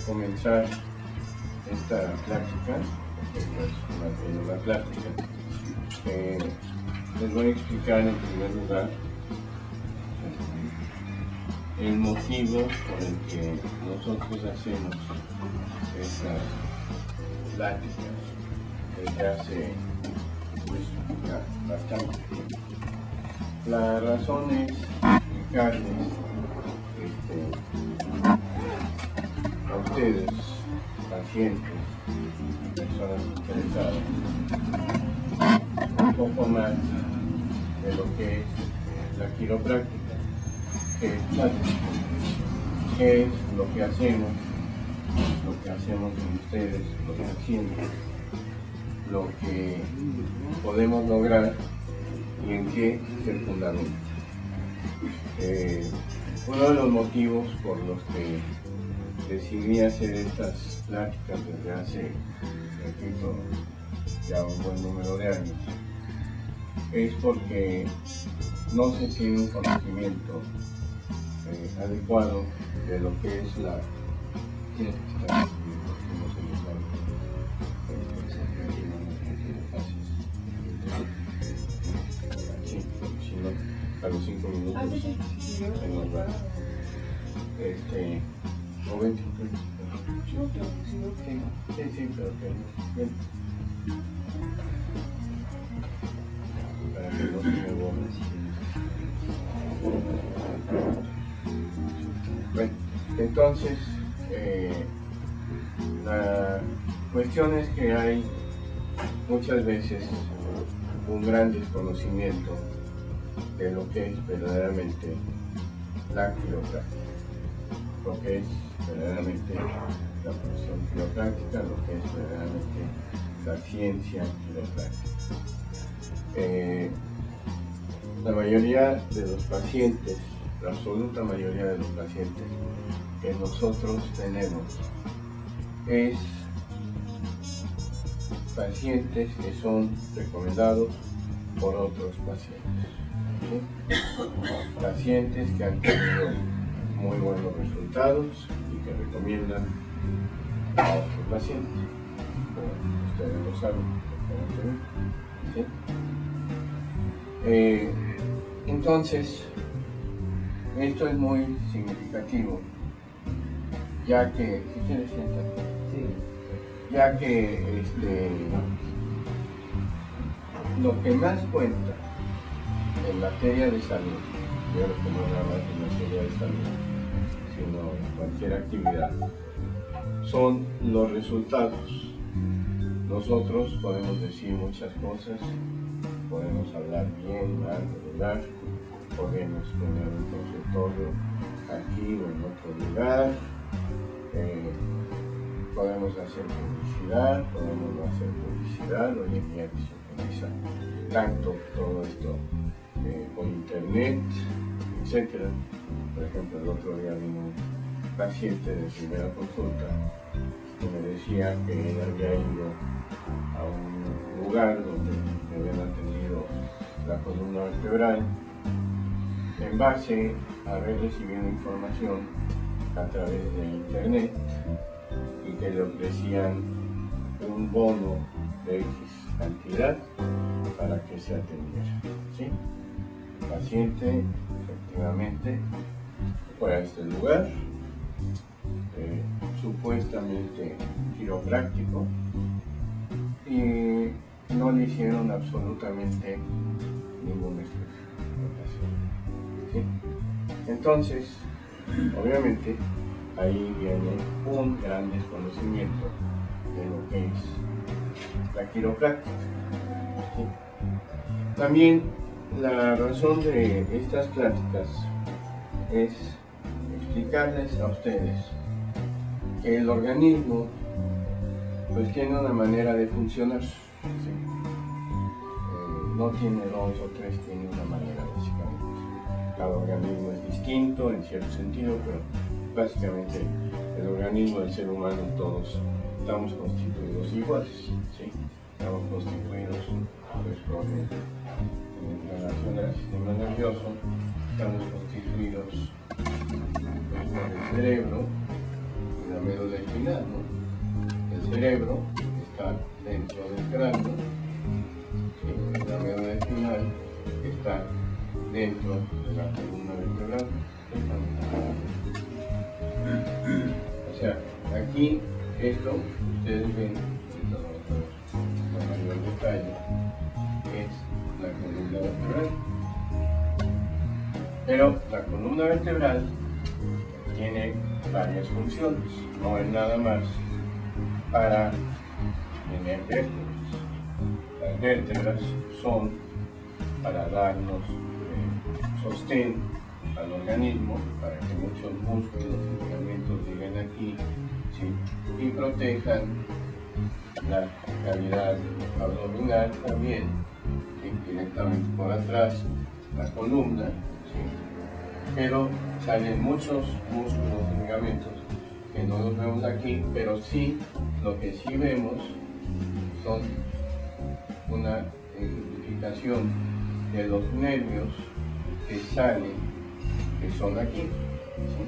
comenzar esta plática, la plática, les voy a explicar en primer lugar el motivo por el que nosotros hacemos estas pláticas desde hace ya bastante tiempo. La razón es explicarles a ustedes, pacientes, personas interesadas, un poco más de lo que es la quiropráctica, qué es lo que hacemos con ustedes, los pacientes, lo que podemos lograr y en qué se fundamenta. Uno de los motivos por los que decidí hacer estas pláticas desde hace, repito, ya un buen número de años, es porque no se tiene un conocimiento adecuado de lo que es la... A los 5 minutos o 20 sí, pero que para que no se me borre. Bueno, entonces la cuestión es que hay muchas veces un gran desconocimiento de lo que es verdaderamente la quiropráctica, lo que es verdaderamente la profesión quiropráctica, lo que es verdaderamente la ciencia quiropráctica. La mayoría de los pacientes, la absoluta mayoría de los pacientes que nosotros tenemos es pacientes que son recomendados por otros pacientes. ¿Sí? Pacientes que han tenido muy buenos resultados y que recomiendan a otros pacientes. Como ustedes lo saben, ¿sí? Entonces, esto es muy significativo, ya que, ¿sí quieres sentar? Sí. Ya que lo que más cuenta en materia de salud, yo creo que no nada más en materia de salud, sino en cualquier actividad, son los resultados. Nosotros podemos decir muchas cosas, podemos hablar bien, mal, regular, podemos tener un consultorio aquí o en otro lugar, podemos hacer publicidad, podemos no hacer publicidad, hoy en día se utiliza tanto todo esto por internet, etcétera. Por ejemplo, el otro día vino un paciente de primera consulta que me decía que él había ido a un lugar donde me habían atendido la columna vertebral en base a haber recibido información a través de internet y que le ofrecían un bono de X cantidad para que se atendiera. ¿Sí? El paciente efectivamente fue a este lugar, supuestamente quiropráctico, y no le hicieron absolutamente ninguna explicación. ¿Sí? Entonces, obviamente, ahí viene un gran desconocimiento de lo que es la quiropráctica. ¿Sí? También la razón de estas pláticas es explicarles a ustedes que el organismo pues tiene una manera de funcionar. ¿Sí? No tiene dos o tres, tiene una manera básicamente. Cada organismo es distinto en cierto sentido, pero básicamente el organismo del ser humano todos estamos constituidos iguales. ¿Sí? Estamos constituidos pues, por en relación al sistema nervioso, estamos constituidos pues, por el cerebro, la médula espinal, ¿no? El cerebro está dentro del cráneo, ¿sí? La médula espinal está dentro de la columna vertebral. O sea, aquí esto, ustedes ven, con mayor detalle, es la columna vertebral. Pero la columna vertebral tiene varias funciones, no es nada más para tener vértebras. Las vértebras son para darnos sostén al organismo, para que muchos músculos y ligamentos lleguen aquí, ¿sí? Y protejan la cavidad abdominal también, ¿sí? Directamente por atrás, la columna, ¿sí? Pero salen muchos músculos y ligamentos que no los vemos aquí, pero sí, lo que sí vemos son una identificación de los nervios que salen, que son aquí, ¿sí?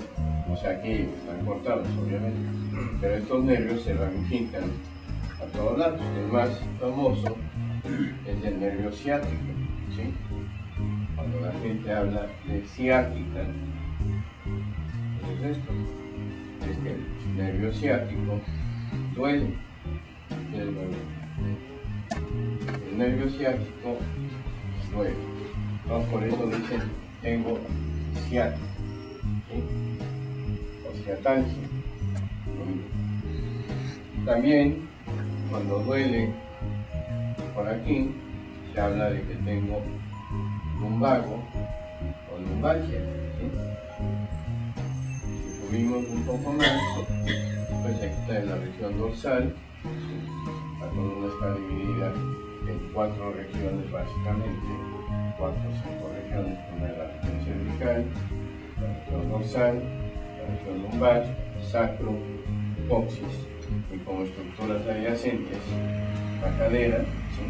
O sea, aquí están cortados obviamente, pero estos nervios se ramifican a todos lados. El más famoso es el nervio ciático, ¿sí? Cuando la gente habla de ciática, ¿qué es esto? Es que el nervio ciático duele. El nervio ciático duele. Entonces, por eso dicen, tengo ciática, ¿sí? O ciatalgia. También, cuando duele por aquí, se habla de que tengo lumbago o lumbalgia, ¿sí? Si subimos un poco más, pues aquí está en la región dorsal, ¿sí? La columna está dividida en 4 regiones básicamente, 4 o 5 regiones, una es la región cervical, la región dorsal, la región lumbar, sacro, coxis, y como estructuras adyacentes, la cadera, ¿sí?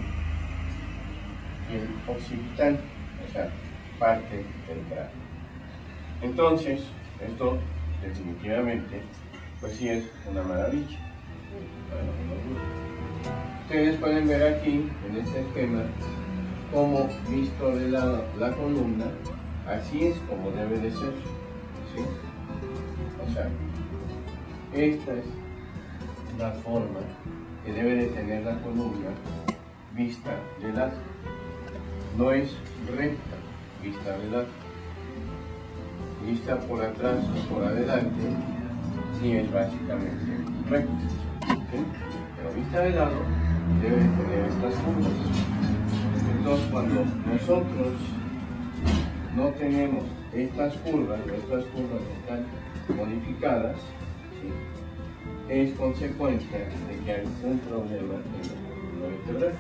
Y el occipital, o sea, parte del cráneo. Entonces, esto definitivamente, pues sí es una maravilla. Ustedes pueden ver aquí, en este esquema, cómo visto de la columna, así es como debe de ser, ¿sí? O sea, esta es la forma que debe de tener la columna vista de lado. No es recta, vista de lado. Vista por atrás o por adelante, sí es básicamente recta, ¿sí? Pero vista de lado debe de tener estas curvas. Entonces, cuando nosotros no tenemos estas curvas están modificadas, ¿sí? Es consecuencia de que hay un problema en la columna vertebral.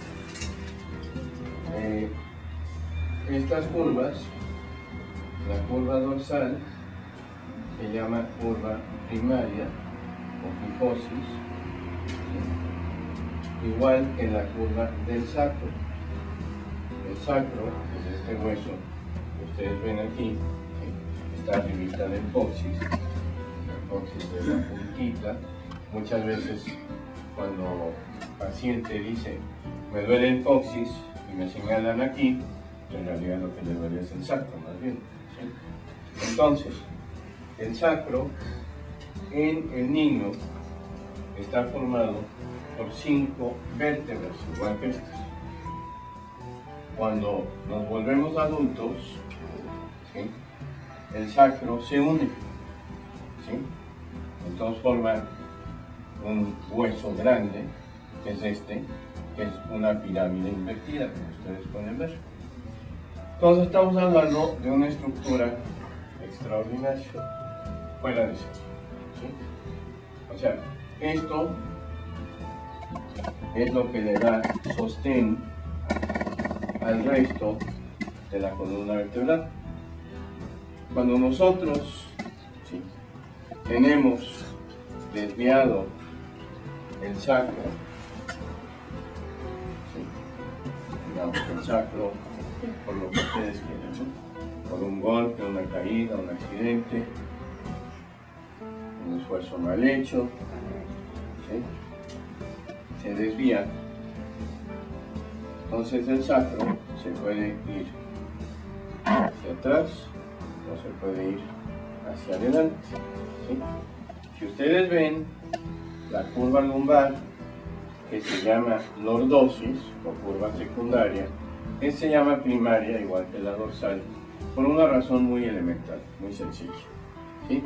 Estas curvas, la curva dorsal se llama curva primaria o fijosis, ¿sí? Igual que la curva del sacro. El sacro es este hueso que ustedes ven aquí, ¿sí? Está arribita del coxis, el coxis de la puntita. Muchas veces cuando el paciente dice me duele el coxis y me señalan aquí, en realidad lo que le duele es el sacro más bien, ¿sí? Entonces, el sacro en el niño está formado por 5 vértebras, igual que estas. Cuando nos volvemos adultos, ¿sí? El sacro se une, ¿sí? Entonces forma un hueso grande, que es este, que es una pirámide invertida, como ustedes pueden ver. Entonces estamos hablando de una estructura extraordinaria, fuera de serie, ¿sí? O sea, esto es lo que le da sostén al resto de la columna vertebral. Cuando nosotros, ¿sí?, tenemos desviado el sacro, ¿sí?, digamos el sacro, por lo que ustedes quieran, ¿no?, por un golpe, una caída, un accidente, un esfuerzo mal hecho, ¿sí? Se desvía. Entonces el sacro se puede ir hacia atrás o se puede ir hacia adelante, ¿sí? Si ustedes ven la curva lumbar, que se llama lordosis o curva secundaria, que se llama primaria igual que la dorsal, por una razón muy elemental, muy sencilla, ¿sí?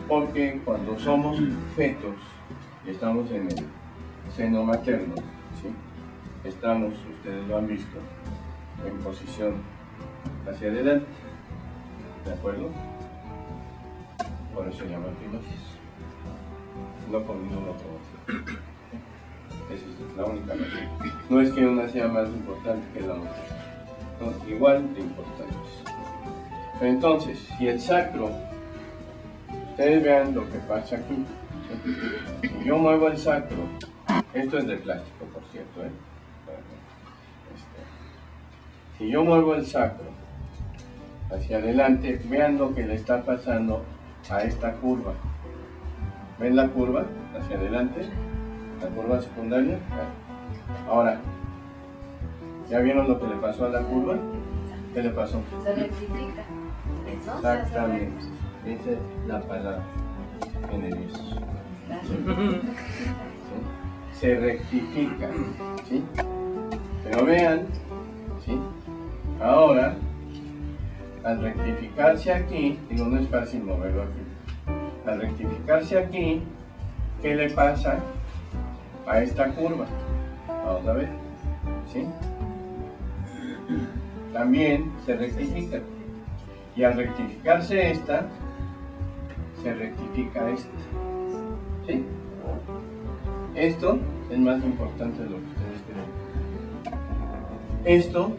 Porque cuando somos fetos y estamos en el seno materno, ¿sí? Estamos, ustedes lo han visto, en posición hacia adelante, ¿de acuerdo? Por eso se llama primosis, no por ningún otro motivo. Esa es la única razón. No es que una sea más importante que la otra, son igual de importantes. Pero entonces, si el sacro, ustedes vean lo que pasa aquí, ¿sí? Si yo muevo el sacro, esto es de plástico, por cierto, ¿eh? Si yo muevo el sacro hacia adelante, vean lo que le está pasando a esta curva. ¿Ven la curva hacia adelante? La curva secundaria. Ahora, ¿ya vieron lo que le pasó a la curva? ¿Qué le pasó? Se rectifica. Exactamente. Esa es la palabra en el uso. ¿Sí? Se rectifica, ¿sí? Pero vean, ¿sí? Ahora, al rectificarse aquí, digo, no es fácil moverlo aquí. Al rectificarse aquí, ¿qué le pasa a esta curva? Vamos a ver, ¿sí? También se rectifica. Y al rectificarse esta, se rectifica esta, ¿sí? Esto es más importante de lo que ustedes creen. Esto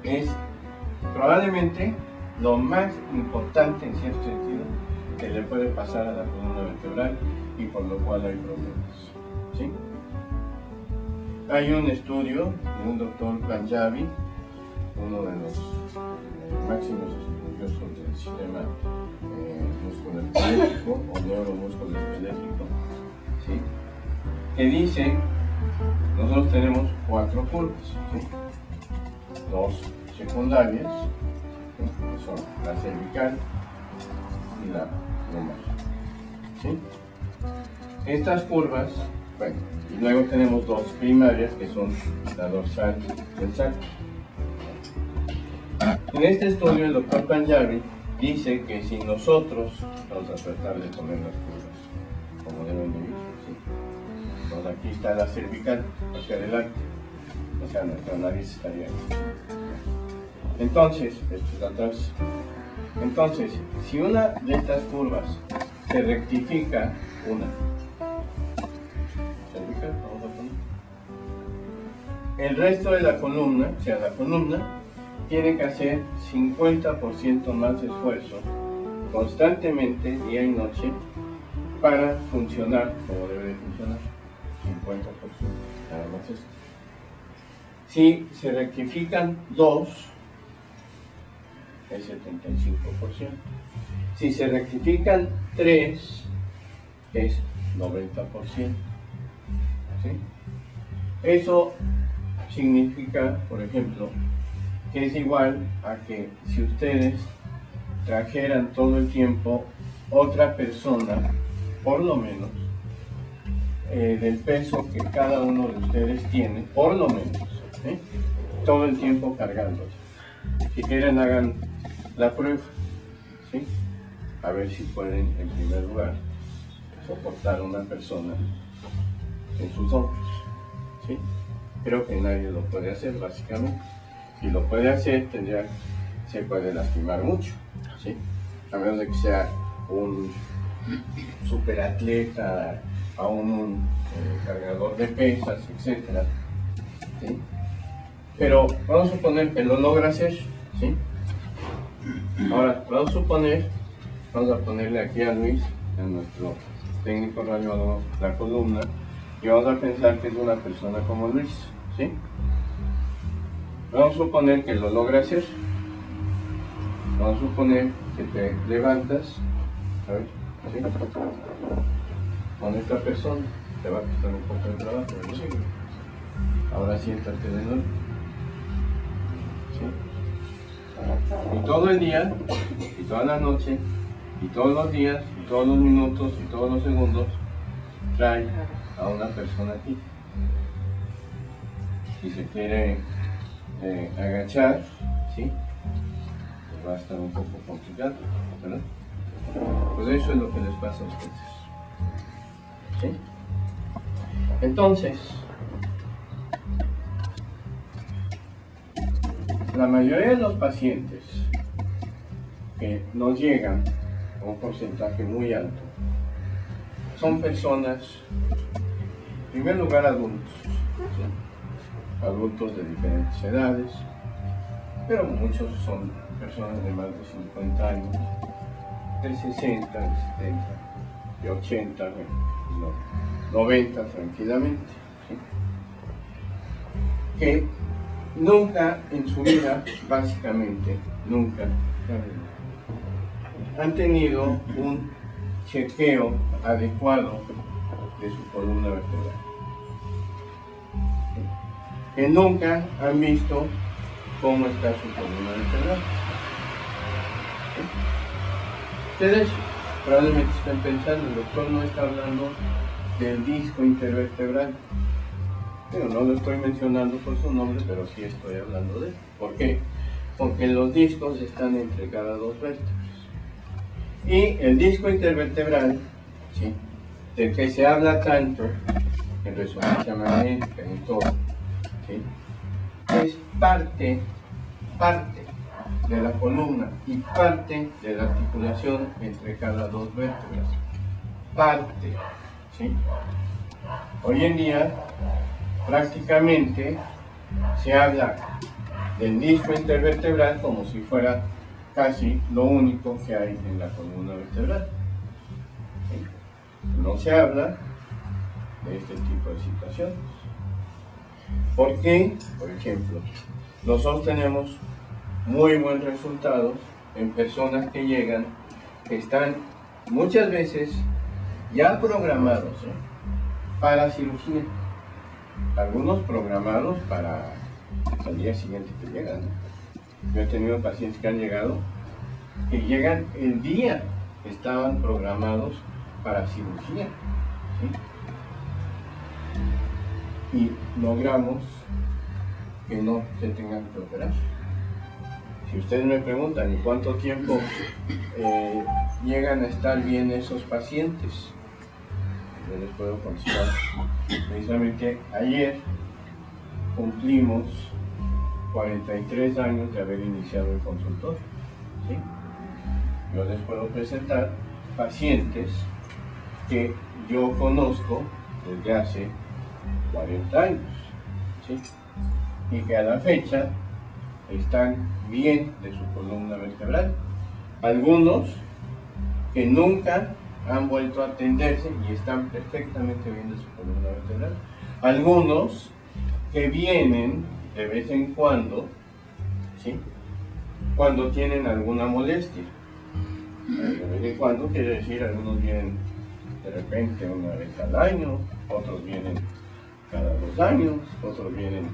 es probablemente lo más importante en cierto sentido que le puede pasar a la columna vertebral y por lo cual hay problemas, ¿sí? Hay un estudio de un doctor Panjabi, uno de los máximos estudiosos del sistema musculoesquelético o neuromusculoesquelético, ¿sí? Que dice, nosotros tenemos 4 curvas, ¿sí? 2 secundarias, ¿sí? Que son la cervical y la lumbar, ¿sí? Estas curvas, bueno, y luego tenemos 2 primarias que son la dorsal y el sacro. En este estudio el doctor Panjabi dice que si nosotros, vamos a tratar de poner las curvas como deben de ir, ¿sí? Entonces aquí está la cervical hacia adelante, o sea, nuestra nariz estaría ahí. Entonces, esto es atrás. Entonces, si una de estas curvas se rectifica, cervical, vamos a poner. El resto de la columna, o sea, la columna, tiene que hacer 50% más esfuerzo constantemente, día y noche, para funcionar como debe de funcionar. 50%, nada más esto. Si se rectifican 2, es 75%. Si se rectifican 3, es 90%. ¿Sí? Eso significa, por ejemplo, que es igual a que si ustedes trajeran todo el tiempo otra persona, por lo menos, del peso que cada uno de ustedes tiene, por lo menos, ¿sí? Todo el tiempo cargándose. Si quieren, hagan la prueba, ¿sí? A ver si pueden, en primer lugar, soportar a una persona en sus hombros, ¿sí? Creo que nadie lo puede hacer, básicamente. Si lo puede hacer, se puede lastimar mucho, ¿sí? A menos de que sea un superatleta, a un cargador de pesas, etc. ¿Sí? Pero vamos a suponer que lo logra hacer, ¿sí? Ahora, vamos a ponerle aquí a Luis, a nuestro técnico radiólogo, la columna, y vamos a pensar que es una persona como Luis, ¿sí? Vamos a suponer que lo logra hacer. Vamos a suponer que te levantas, a ver, ¿sí? Con esta persona te va a costar un poco de trabajo, pero sí. Ahora siéntate de nuevo. ¿Sí? Y todo el día, y toda la noche, y todos los días, y todos los minutos, y todos los segundos, trae a una persona aquí. Si se quiere agachar, ¿sí? Pues va a estar un poco complicado, ¿verdad? Pues eso es lo que les pasa a ustedes. ¿Sí? Entonces, la mayoría de los pacientes que nos llegan a un porcentaje muy alto son personas, en primer lugar adultos, ¿sí? Adultos de diferentes edades, pero muchos son personas de más de 50 años, de 60, de 70, de 80, de 90 tranquilamente, ¿sí? Que nunca en su vida, básicamente, nunca han tenido un chequeo adecuado de su columna vertebral. Que nunca han visto cómo está su columna vertebral. ¿Sí? Ustedes probablemente estén pensando, el doctor no está hablando del disco intervertebral. Pero no lo estoy mencionando por su nombre, pero sí estoy hablando de él. ¿Por qué? Porque los discos están entre cada dos vértebras. Y el disco intervertebral, ¿sí?, del que se habla tanto en resonancia magnética y en todo, ¿sí?, es parte de la columna y parte de la articulación entre cada dos vértebras. Parte, ¿sí? Hoy en día, prácticamente se habla del disco intervertebral como si fuera casi lo único que hay en la columna vertebral. ¿Sí? No se habla de este tipo de situaciones. ¿Por qué? Por ejemplo, nosotros tenemos muy buen resultado en personas que llegan, que están muchas veces ya programados para cirugía. Algunos programados para el día siguiente que llegan. Yo he tenido pacientes que han llegado, que llegan el día que estaban programados para cirugía, ¿sí? Y logramos que no se tengan que operar. Si ustedes me preguntan, ¿y cuánto tiempo llegan a estar bien esos pacientes? Yo les puedo contestar. Precisamente ayer cumplimos 43 años de haber iniciado el consultorio, ¿sí? Yo les puedo presentar pacientes que yo conozco desde hace 40 años, ¿sí?, y que a la fecha están bien de su columna vertebral. Algunos que nunca han vuelto a atenderse y están perfectamente bien de su columna vertebral. Algunos que vienen de vez en cuando, ¿sí?, cuando tienen alguna molestia. De vez en cuando quiere decir, algunos vienen de repente una vez al año, otros vienen cada 2 años, otros vienen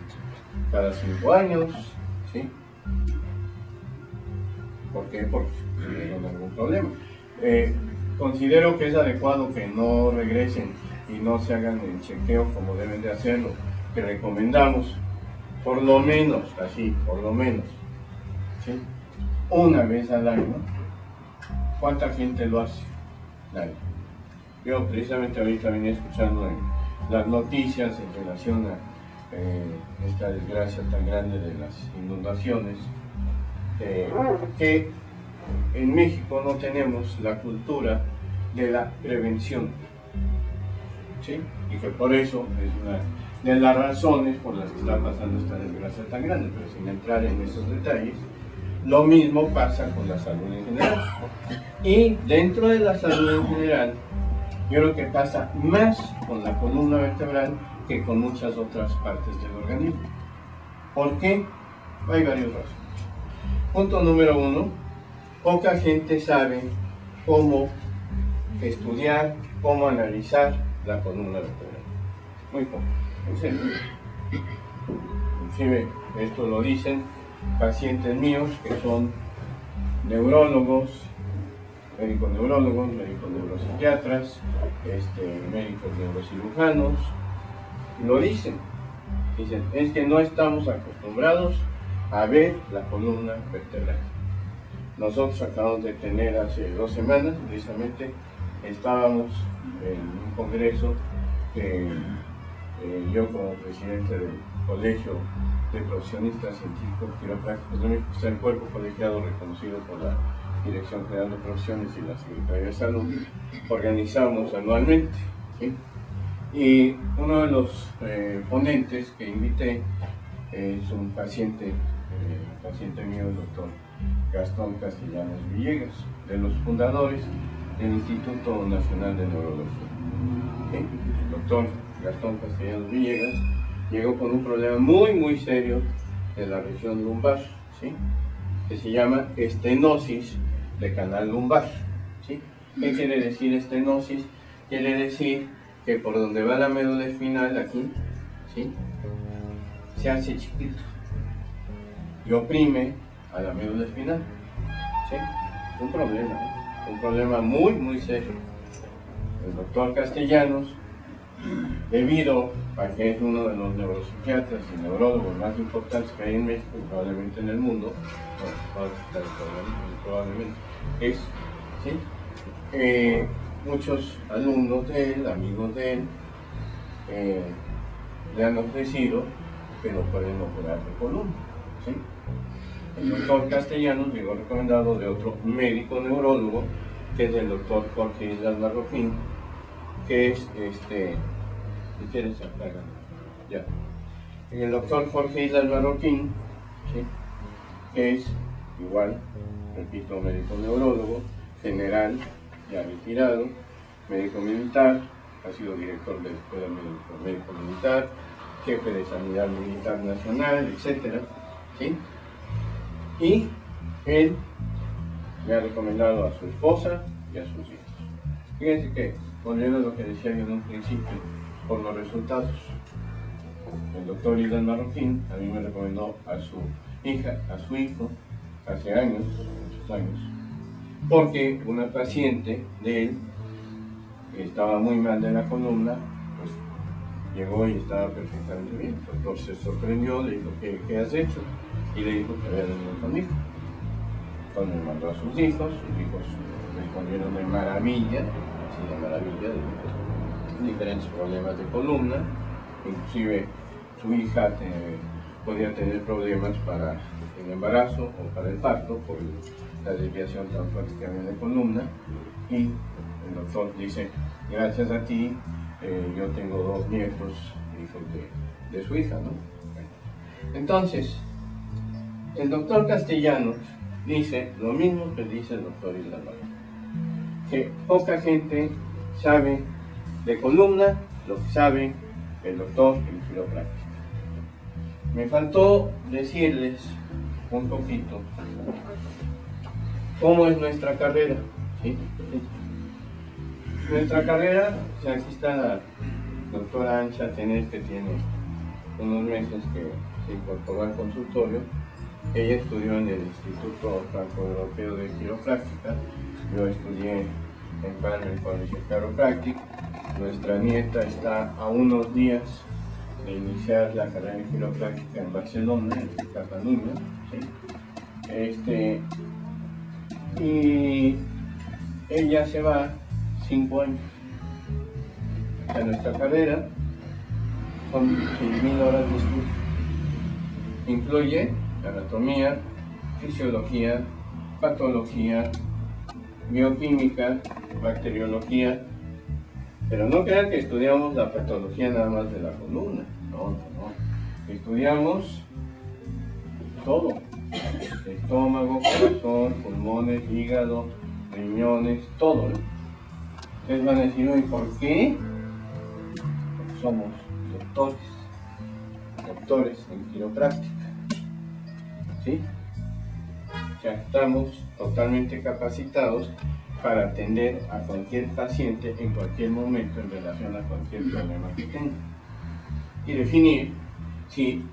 cada 5 años, ¿sí? ¿Por qué? Porque tuvieron algún problema. Considero que es adecuado que no regresen y no se hagan el chequeo como deben de hacerlo, que recomendamos por lo menos, así, por lo menos, ¿sí?, una vez al año. ¿Cuánta gente lo hace? Nadie. Yo precisamente ahorita venía escuchando en las noticias en relación a esta desgracia tan grande de las inundaciones, que en México no tenemos la cultura de la prevención, ¿sí?, y que por eso es una de las razones por las que está pasando esta desgracia tan grande. Pero sin entrar en esos detalles, lo mismo pasa con la salud en general. Y dentro de la salud en general, yo creo que pasa más con la columna vertebral que con muchas otras partes del organismo. ¿Por qué? Hay varias razones. Punto número 1, poca gente sabe cómo estudiar cómo analizar la columna vertebral. Muy poco, en serio. Inclusive esto lo dicen pacientes míos que son neurólogos, médicos neurólogos, médicos neuropsiquiatras, médicos neurocirujanos, lo dicen. Dicen, es que no estamos acostumbrados a ver la columna vertebral. Nosotros acabamos de tener hace 2 semanas, precisamente, estábamos en un congreso que yo como presidente del Colegio de Profesionistas Científicos Quiroprácticos de México, está el cuerpo colegiado reconocido por la Dirección General de Profesiones y la Secretaría de Salud, organizamos anualmente, ¿sí? Y uno de los ponentes que invité es un paciente mío, el doctor Gastón Castellanos Villegas, de los fundadores del Instituto Nacional de Neurología. ¿Sí? El doctor Gastón Castellanos Villegas llegó con un problema muy serio de la región lumbar, ¿sí? Que se llama estenosis de canal lumbar, ¿sí? ¿Qué quiere decir estenosis? Quiere decir que por donde va la médula espinal, aquí, ¿sí? Se hace chiquito y oprime a la médula espinal, ¿sí? Es un problema muy serio. El doctor Castellanos, debido a que es uno de los neuropsiquiatras y neurólogos más importantes que hay en México y probablemente en el mundo, probablemente es, ¿sí? Muchos alumnos de él, amigos de él, le han ofrecido que lo pueden operar de columna, ¿sí? El doctor Castellanos llegó recomendado de otro médico neurólogo, que es el doctor Jorge Islas Marroquín, que es ¿qué quieres sacar? Ya. El doctor Jorge Islas Marroquín, ¿sí? Que es igual, repito, médico neurólogo, general, ya retirado, médico militar, ha sido director de la Escuela Médico Militar, jefe de Sanidad Militar Nacional, etc. ¿Sí? Y él le ha recomendado a su esposa y a sus hijos. Fíjense que, volviendo a lo que decía yo en un principio, por los resultados, el doctor Islas Marroquín a mí me recomendó a su hija, a su hijo, hace años, muchos años, porque una paciente de él que estaba muy mal de la columna, pues llegó y estaba perfectamente bien. El doctor se sorprendió, le dijo, ¿qué has hecho? Y le dijo que había venido conmigo. Entonces me mandó a sus hijos respondieron de maravilla, así de maravilla, de diferentes problemas de columna, inclusive su hija podía tener problemas para el embarazo o para el parto por la desviación tan fuerte que había en la columna, y el doctor dice, gracias a ti, yo tengo 2 nietos, hijos de su hija, ¿no? Entonces, el doctor Castellanos dice lo mismo que dice el doctor Islas Marroquín, que poca gente sabe de columna lo que sabe el doctor en quiropráctica. Me faltó decirles un poquito cómo es nuestra carrera, ¿sí? Nuestra carrera, o sea, aquí está la doctora Ancha Tener, que tiene unos meses que se incorporó al consultorio. Ella estudió en el Instituto Franco-Europeo de Quiropráctica, yo estudié en Palmer College of Chiropractic. Nuestra nieta está a unos días de iniciar la carrera de quiropráctica en Barcelona, en Cataluña, ¿sí? Y ella se va 5 años. O sea, nuestra carrera son 6.000 horas de estudio. Incluye anatomía, fisiología, patología, bioquímica, bacteriología, pero no crean que estudiamos la patología nada más de la columna, no. Estudiamos todo: estómago, corazón, pulmones, hígado, riñones, todo. Ustedes van a decir, ¿y por qué? Porque somos doctores en quiropráctica, ¿sí? O sea, estamos totalmente capacitados para atender a cualquier paciente en cualquier momento en relación a cualquier problema que tenga y definir si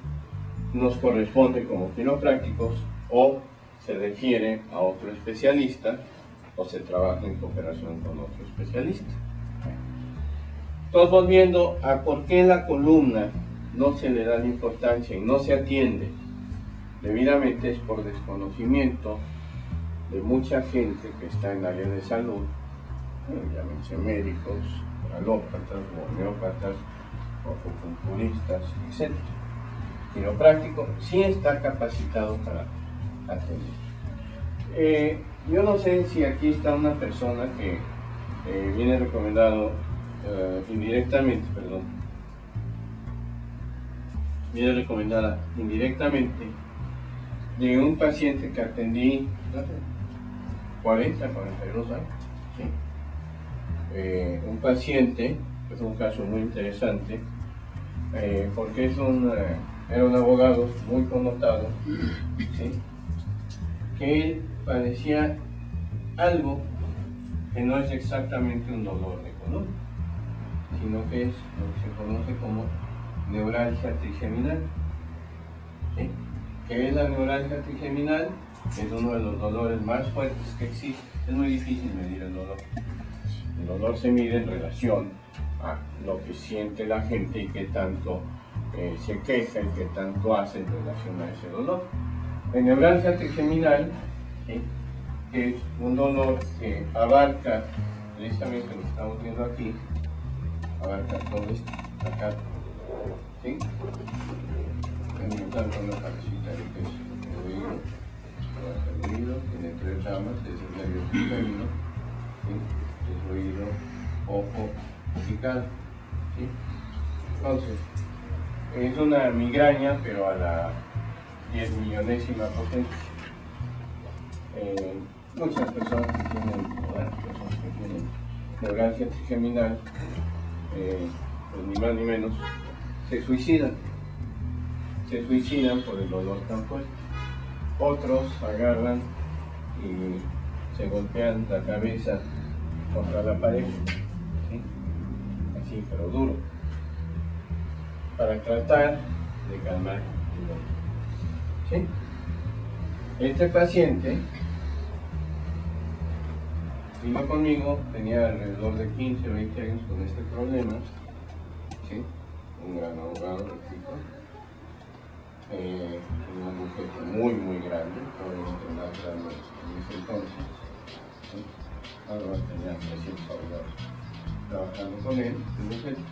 nos corresponde como quiroprácticos o se refiere a otro especialista o se trabaja en cooperación con otro especialista. Entonces, volviendo a por qué la columna no se le da la importancia y no se atiende debidamente, es por desconocimiento de mucha gente que está en el área de salud, llámense médicos, alópatas, homeópatas, acupunturistas, etc. Quiropráctico sí está capacitado para atender. Yo no sé si aquí está una persona que viene recomendado indirectamente, viene recomendada indirectamente de un paciente que atendí hace 42 años. ¿Sí? Un paciente, es un caso muy interesante, porque era un abogado muy connotado, ¿sí? Que él padecía algo que no es exactamente un dolor de columna, sino que es lo que se conoce como neuralgia trigeminal. ¿Sí? ¿Qué es la neuralgia trigeminal? Es uno de los dolores más fuertes que existe. Es muy difícil medir el dolor. El dolor se mide en relación a lo que siente la gente y qué tanto se queja y qué tanto hace en relación a ese dolor. La neuralgia trigeminal, ¿sí?, es un dolor que abarca, precisamente lo que estamos viendo aquí, abarca todo esto, acá, ¿sí? Tanto una cabecita que es el oído, el oído tiene 3 ramas, es el nervio trigémino, ¿sí? Es oído, ojo y cara, ¿sí? Entonces, es una migraña, pero a la 10 millonésima potencia. Muchas personas que tienen neuralgia trigeminal, pues ni más ni menos, se suicidan por el dolor tan fuerte. Otros agarran y se golpean la cabeza contra la pared, ¿sí?, así, pero duro, para tratar de calmar el dolor, ¿sí? Este paciente vino conmigo, tenía alrededor de 15 o 20 años con este problema, ¿sí? Un gran abogado, repito, un bufete muy muy grande, por más grande en ese entonces, ¿sí? Ahora tenía 300 abogados trabajando con él, en bufete,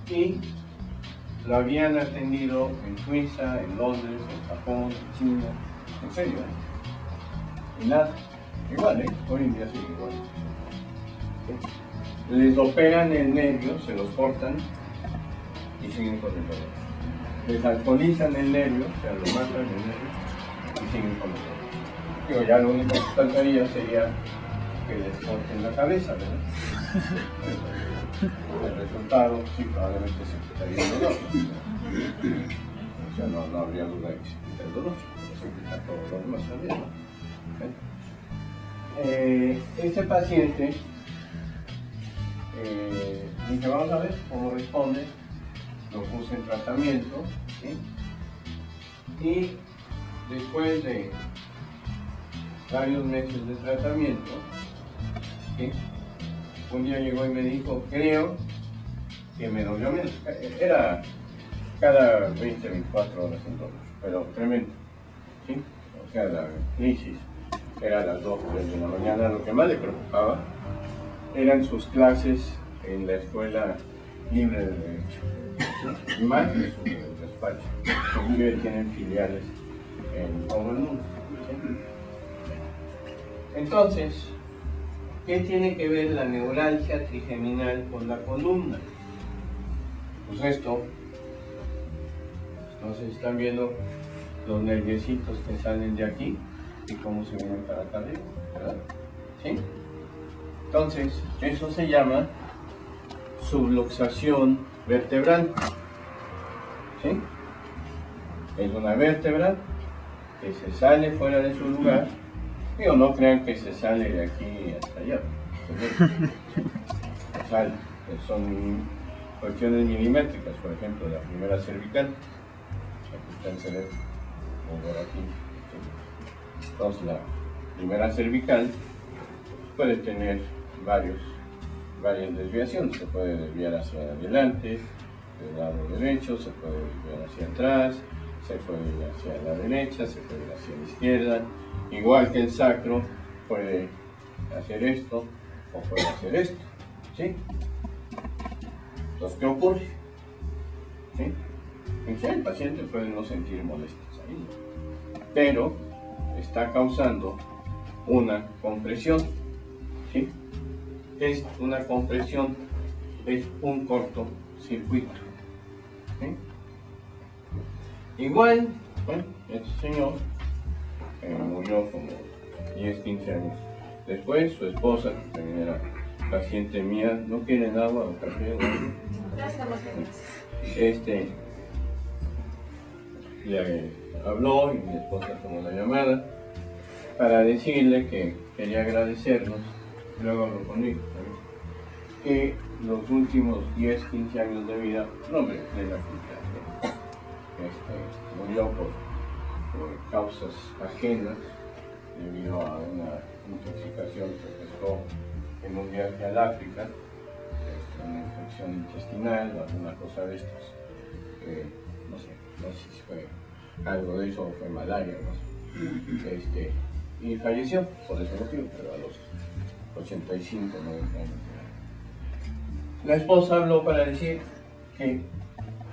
y lo habían atendido en Suiza, en Londres, en Japón, en China, en serio, y nada, igual, hoy en día sigue igual. ¿Sí? Les operan el nervio, se los cortan y siguen con el dolor. Les alcoholizan el nervio, o sea, lo matan el nervio y siguen con el dolor. Digo, ya lo único que faltaría sería que les corten la cabeza, ¿verdad? El resultado, sí, probablemente se quitaría el dolor. O sea, no habría duda de que se quita el dolor, se quita todo lo demás también, ¿no? Este paciente, dije, vamos a ver cómo responde, lo puse en tratamiento, ¿sí? Y después de varios meses de tratamiento, ¿sí?, un día llegó y me dijo, creo que me dolió menos. Era cada 20, 24 horas un dolor, pero tremendo, ¿sí? O sea, la crisis era a las 2 de la mañana. Lo que más le preocupaba eran sus clases en la Escuela Libre de Derecho, más de su despacho. Inclusive tienen filiales en todo el mundo, ¿sí? Entonces, ¿qué tiene que ver la neuralgia trigeminal con la columna? Pues esto, no sé si están viendo los nerviecitos que salen de aquí y cómo se vienen para acá arriba, ¿verdad? ¿Sí? Entonces, eso se llama subluxación vertebral, ¿sí? Es una vértebra que se sale fuera de su lugar, digo, no crean que se sale de aquí hasta allá, se sale, son cuestiones milimétricas, por ejemplo, la primera cervical, aquí está el cerebro, por aquí. Entonces la primera cervical puede tener varias desviaciones, se puede desviar hacia adelante, del lado derecho, se puede desviar hacia atrás, se puede ir hacia la derecha, se puede ir hacia la izquierda, igual que el sacro puede hacer esto o puede hacer esto, ¿sí? Entonces, ¿qué ocurre? ¿Sí? El paciente puede no sentir molestias ahí, pero está causando una compresión, ¿sí? Es una compresión, es un cortocircuito, ¿sí? Igual, bueno, este señor murió como 10, 15 años después. Su esposa, que también era paciente mía, ¿no quieren agua o café? Le habló y mi esposa tomó la llamada para decirle que quería agradecernos, luego habló conmigo, que los últimos 10, 15 años de vida, no me de la vida, murió por causas ajenas debido a una intoxicación que pescó en un viaje al África, una infección intestinal o alguna cosa de estas, no sé si fue algo de eso o fue malaria, no sé. Y falleció por ese motivo, pero a los 85, 90 años. La esposa habló para decir que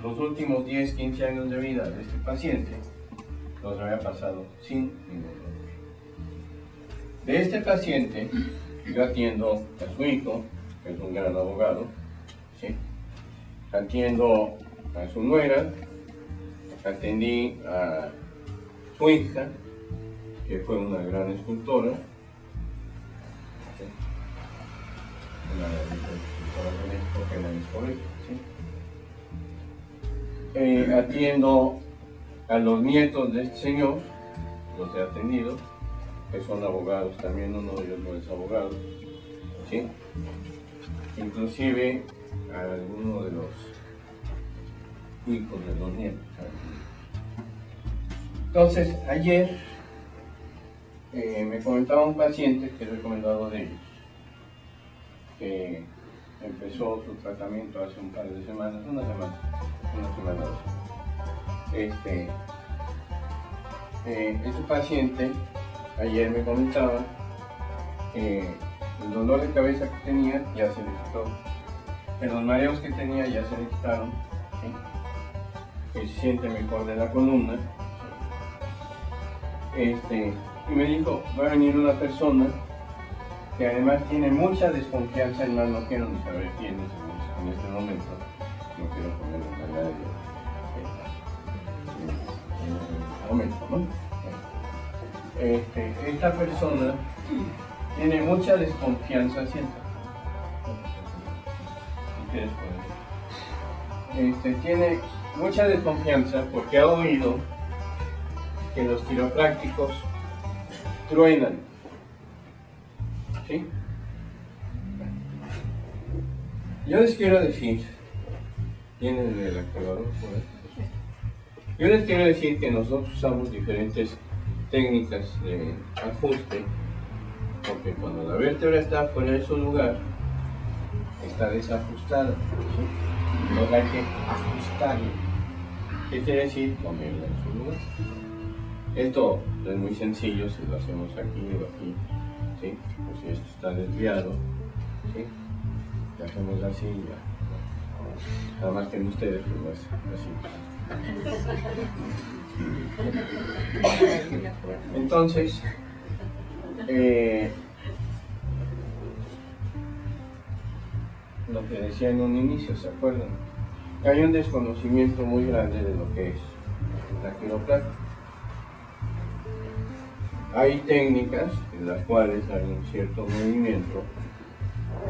los últimos 10, 15 años de vida de este paciente los había pasado sin ningún dolor. De este paciente yo atiendo a su hijo, que es un gran abogado, ¿sí? Atiendo a su nuera, atendí a su hija, que fue una gran escultora, ¿sí? Una escultora de México que era en colegio, ¿sí? Atiendo a los nietos de este señor, los he atendido, que son abogados también, uno de ellos no es abogado, ¿sí? Inclusive a alguno de los hijos de los nietos. Entonces, ayer me comentaba un paciente que he recomendado de ellos, que empezó su tratamiento hace un par de semanas, una semana. Este paciente ayer me comentaba que el dolor de cabeza que tenía ya se le quitó, que los mareos que tenía ya se le quitaron, ¿sí? Que se siente mejor de la columna, y me dijo, va a venir una persona que además tiene mucha desconfianza, además no quiero ni saber quién es en este momento, no quiero ponerlo en la en el momento, ¿no? Esta persona tiene mucha desconfianza, sienta. Tiene mucha desconfianza porque ha oído que los quiroprácticos truenan, ¿sí? Yo les quiero decir, ¿tienen el activador por ahí? Yo les quiero decir que nosotros usamos diferentes técnicas de ajuste, porque cuando la vértebra está fuera de su lugar, está desajustada, ¿sí? Entonces hay que ajustarla. ¿Qué quiere decir? Ponerla en su lugar. Esto es muy sencillo, si lo hacemos aquí o aquí, ¿sí? Pues si esto está desviado, ¿sí? Lo hacemos así y ya. Nada más que en ustedes, pues no es así. Entonces, lo que decía en un inicio, ¿se acuerdan? Hay un desconocimiento muy grande de lo que es la quiropráctica. Hay técnicas en las cuales hay un cierto movimiento,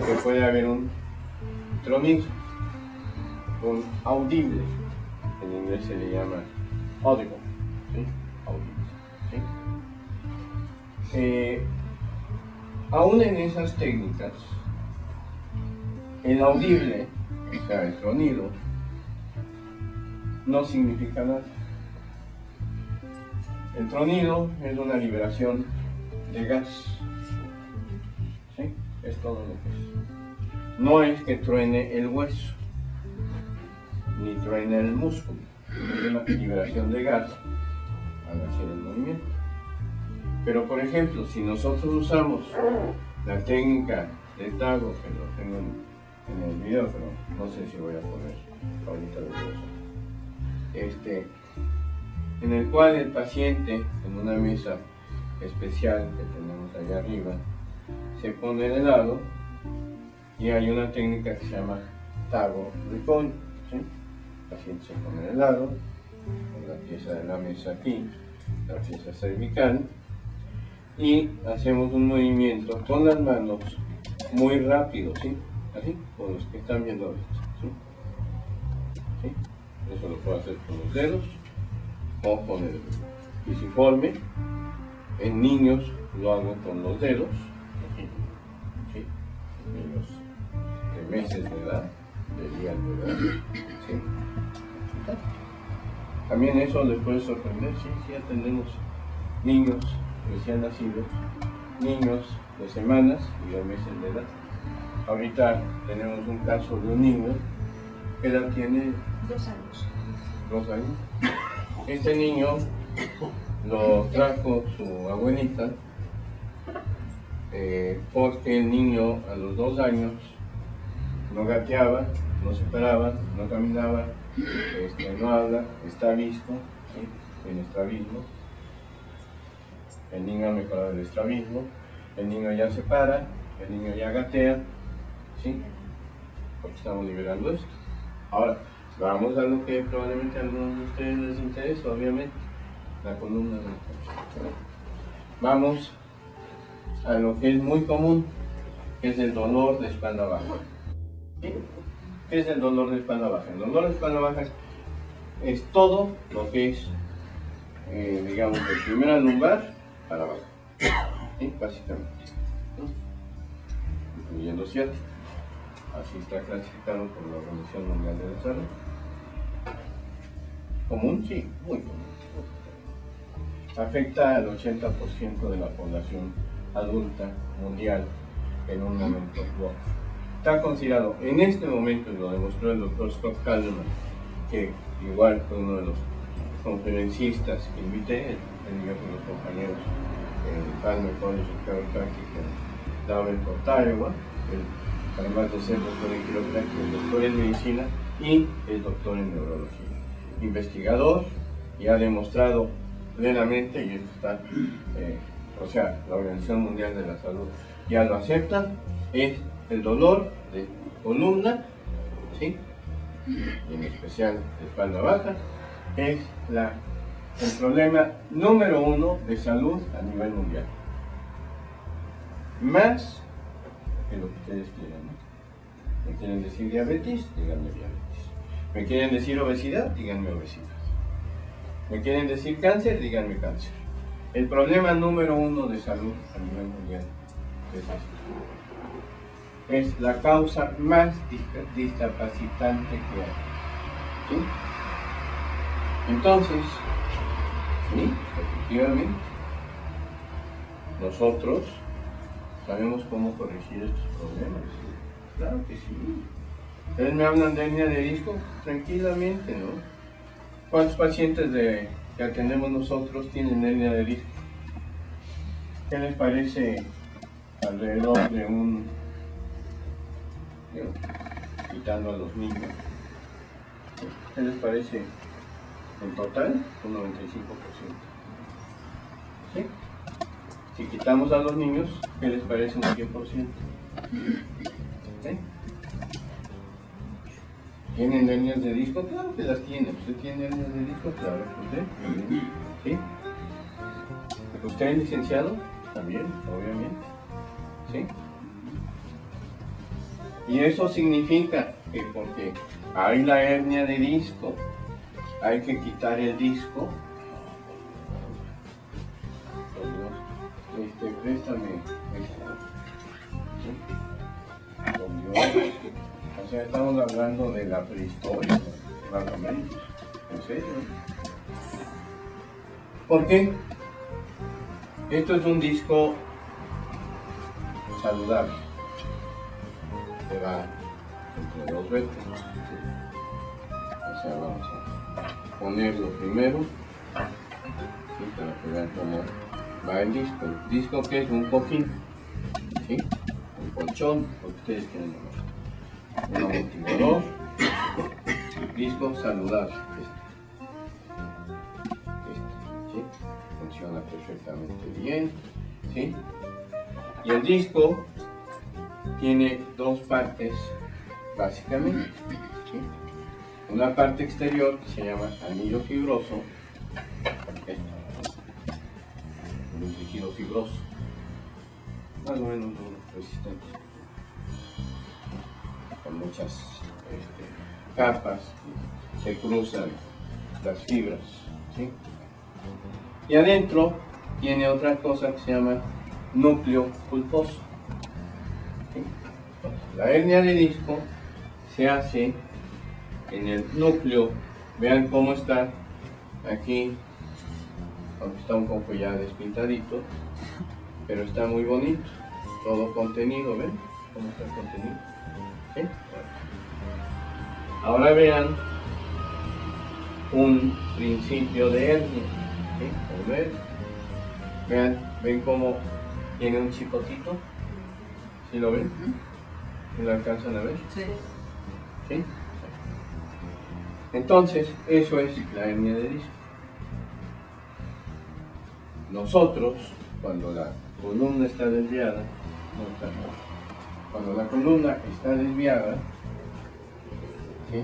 que puede haber un tronizo, un audible, en inglés se le llama audible, ¿sí? Audible, ¿sí? Aún en esas técnicas, el audible, o sea, el tronido, no significa nada. El tronido es una liberación de gas. ¿Sí? Es todo lo que es. No es que truene el hueso, ni truene el músculo. Es una liberación de gas al hacer el movimiento. Pero, por ejemplo, si nosotros usamos la técnica de Tago, que lo tengo en el video, pero no sé si voy a poner ahorita de cosas, en el cual el paciente, en una mesa especial que tenemos allá arriba, se pone de lado y hay una técnica que se llama Tago Recoil, ¿sí? El paciente se pone de lado, con la pieza de la mesa aquí, la pieza cervical, y hacemos un movimiento con las manos muy rápido, ¿sí? Así, como los que están viendo ahorita, ¿sí? ¿Sí? Eso lo puedo hacer con los dedos o con el pisiforme. En niños lo hago con los dedos, aquí, ¿sí? Niños de meses de edad, de días de edad, ¿sí? También eso les puede sorprender, sí, atendemos niños recién nacidos, niños de semanas y de meses de edad. Ahorita tenemos un caso de un niño que edad tiene 2 años. 2 años. Este niño lo trajo su abuelita porque el niño a los 2 años no gateaba, no se paraba, no caminaba, no habla, está visto, ¿sí? En estrabismo. El niño ha mejorado el estrabismo, el niño ya se para, el niño ya gatea, ¿sí? Porque estamos liberando esto. Ahora, vamos a lo que probablemente a algunos de ustedes les interesa, obviamente, la columna vertebral. Vamos a lo que es muy común, que es el dolor de espalda baja. ¿Sí? ¿Qué es el dolor de espalda baja? El dolor de espalda baja es todo lo que es, digamos, de primera lumbar para abajo, ¿sí? Básicamente, ¿no? Incluyendo ciática. Así está clasificado por la Organización Mundial de la Salud. ¿Común? Sí, muy común. Afecta al 80% de la población adulta mundial en un momento dado. Está considerado en este momento, y lo demostró el doctor Scott Kalman, que igual fue uno de los conferencistas que invité, él y yo con los compañeros en Palmer College of Chiropractic en Davenport, Iowa. Además de ser doctor en quiropráctica, el doctor en medicina y el doctor en neurología. Investigador, y ha demostrado plenamente, y esto está, o sea, la Organización Mundial de la Salud ya lo acepta, es el dolor de columna, ¿sí? Y en especial de espalda baja, es el problema número 1 de salud a nivel mundial. Más que lo que ustedes quieran, ¿no? ¿Me quieren decir diabetes? Díganme diabetes. ¿Me quieren decir obesidad? Díganme obesidad. ¿Me quieren decir cáncer? Díganme cáncer. El problema número 1 de salud a nivel mundial es esto. Es la causa más discapacitante que hay. ¿Sí? Entonces, sí, efectivamente, nosotros sabemos cómo corregir estos problemas. Claro que sí. Ustedes me hablan de hernia de disco tranquilamente, ¿no? ¿Cuántos pacientes que atendemos nosotros tienen hernia de disco? ¿Qué les parece alrededor de quitando a los niños? ¿Qué les parece en total? Un 95%. ¿Sí? Si quitamos a los niños, ¿qué les parece un 100%? ¿Sí? ¿Tienen hernias de disco? Claro que las tienen. ¿Usted tiene hernias de disco? Claro que usted. ¿Sí? ¿Usted es licenciado? También, obviamente. ¿Sí? Y eso significa que porque hay la hernia de disco, hay que quitar el disco. préstame esto. ¿Sí? O sea, estamos hablando de la prehistoria, más o menos. ¿En serio? ¿Por qué? Esto es un disco saludable. Que va entre dos vértebras. O sea, vamos a ponerlo primero. ¿Sí? Para que vean cómo va el disco. El disco que es un cojín. ¿Sí? Un colchón, lo que ustedes quieren llamar. Un amortiguador. Disco saludable. ¿Sí? Funciona perfectamente bien. ¿Sí? Y el disco tiene dos partes básicamente. ¿Sí? Una parte exterior que se llama anillo fibroso. Un tejido fibroso. Más o menos resistente. Con muchas capas, se cruzan las fibras, ¿sí? Y adentro tiene otra cosa que se llama núcleo pulposo, ¿sí? La hernia de disco se hace en el núcleo. Vean cómo está aquí, aunque está un poco ya despintadito, pero está muy bonito, todo contenido. ¿Ven cómo está el contenido? ¿Sí? Ahora vean un principio de hernia. ¿Sí? Ven cómo tiene un chicotito. ¿Sí lo ven? ¿Sí lo alcanzan a ver? Sí. ¿Sí? Entonces, eso es la hernia de disco. Nosotros, cuando la columna está desviada, cuando la columna está desviada, ¿sí?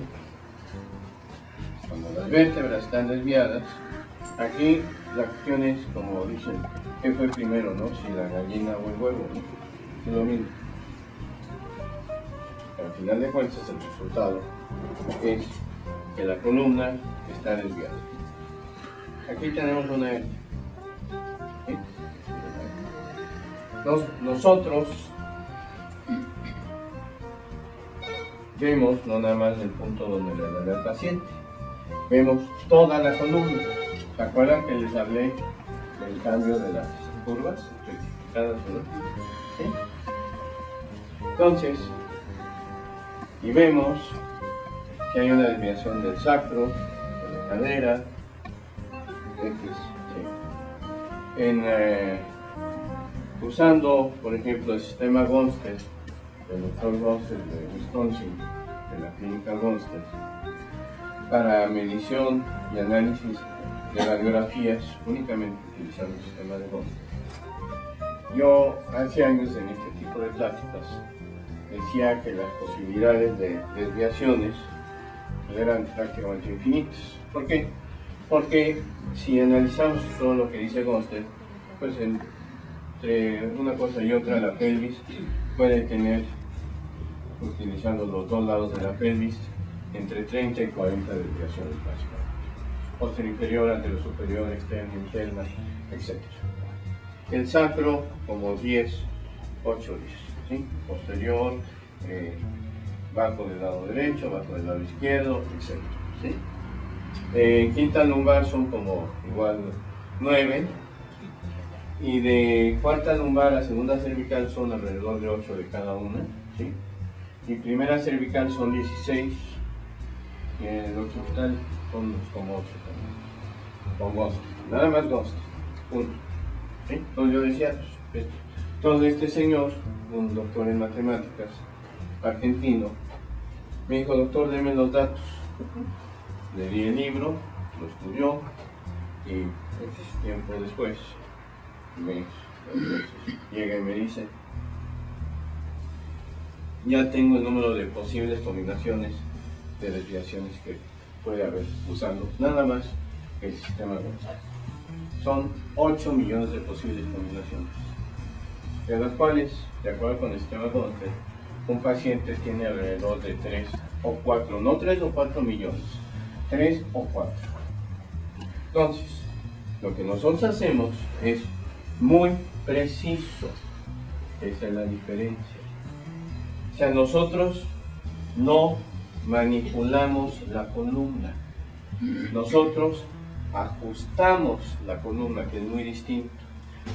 Cuando las vértebras están desviadas, aquí la cuestión es, como dicen, ¿qué fue primero, no? Si la gallina o el huevo, ¿no? Es lo mismo. Al final de cuentas, el resultado es que la columna está desviada. Aquí tenemos una hernia. ¿Sí? Nosotros vemos no nada más el punto donde le duele al paciente, vemos toda la columna. ¿Se acuerdan que les hablé del cambio de las curvas rectificadas, ¿no? ¿Sí? Entonces, y vemos que hay una desviación del sacro, de la cadera, X, ¿sí? Usando, por ejemplo, el sistema Gonstead, del doctor Gonstead de Wisconsin, de la clínica Gonstead, para medición y análisis de radiografías, únicamente utilizando el sistema de Gonstead. Yo hace años en este tipo de pláticas decía que las posibilidades de desviaciones eran prácticamente infinitas. ¿Por qué? Porque si analizamos todo lo que dice Gonstead, pues entre una cosa y otra la pelvis puede tener, utilizando los dos lados de la pelvis, entre 30 y 40 desviaciones básicamente. Posterior inferior, antero superior, externa, interna, etc. El sacro como 10, 8, 10. ¿Sí? Posterior, bajo del lado derecho, bajo del lado izquierdo, etc. ¿Sí? Quinta lumbar son como igual 9. Y de cuarta lumbar a segunda cervical son alrededor de 8 de cada una, ¿sí? Y primera cervical son 16, y en el occipital son como 8 también, con Gonstead, nada más Gonstead, punto. ¿Sí? Entonces yo decía, entonces este señor, un doctor en matemáticas, argentino, me dijo, doctor, deme los datos. Le di el libro, lo estudió, y tiempo después, llega y me dice, ya tengo el número de posibles combinaciones de desviaciones que puede haber usando nada más el sistema Gonstead. Son 8 millones de posibles combinaciones, de las cuales, de acuerdo con el sistema Gonstead, un paciente tiene alrededor de 3 o 4, no 3 o 4 millones, 3 o 4. Entonces, lo que nosotros hacemos es muy preciso. Esa es la diferencia. O sea, nosotros no manipulamos la columna. Nosotros ajustamos la columna, que es muy distinto.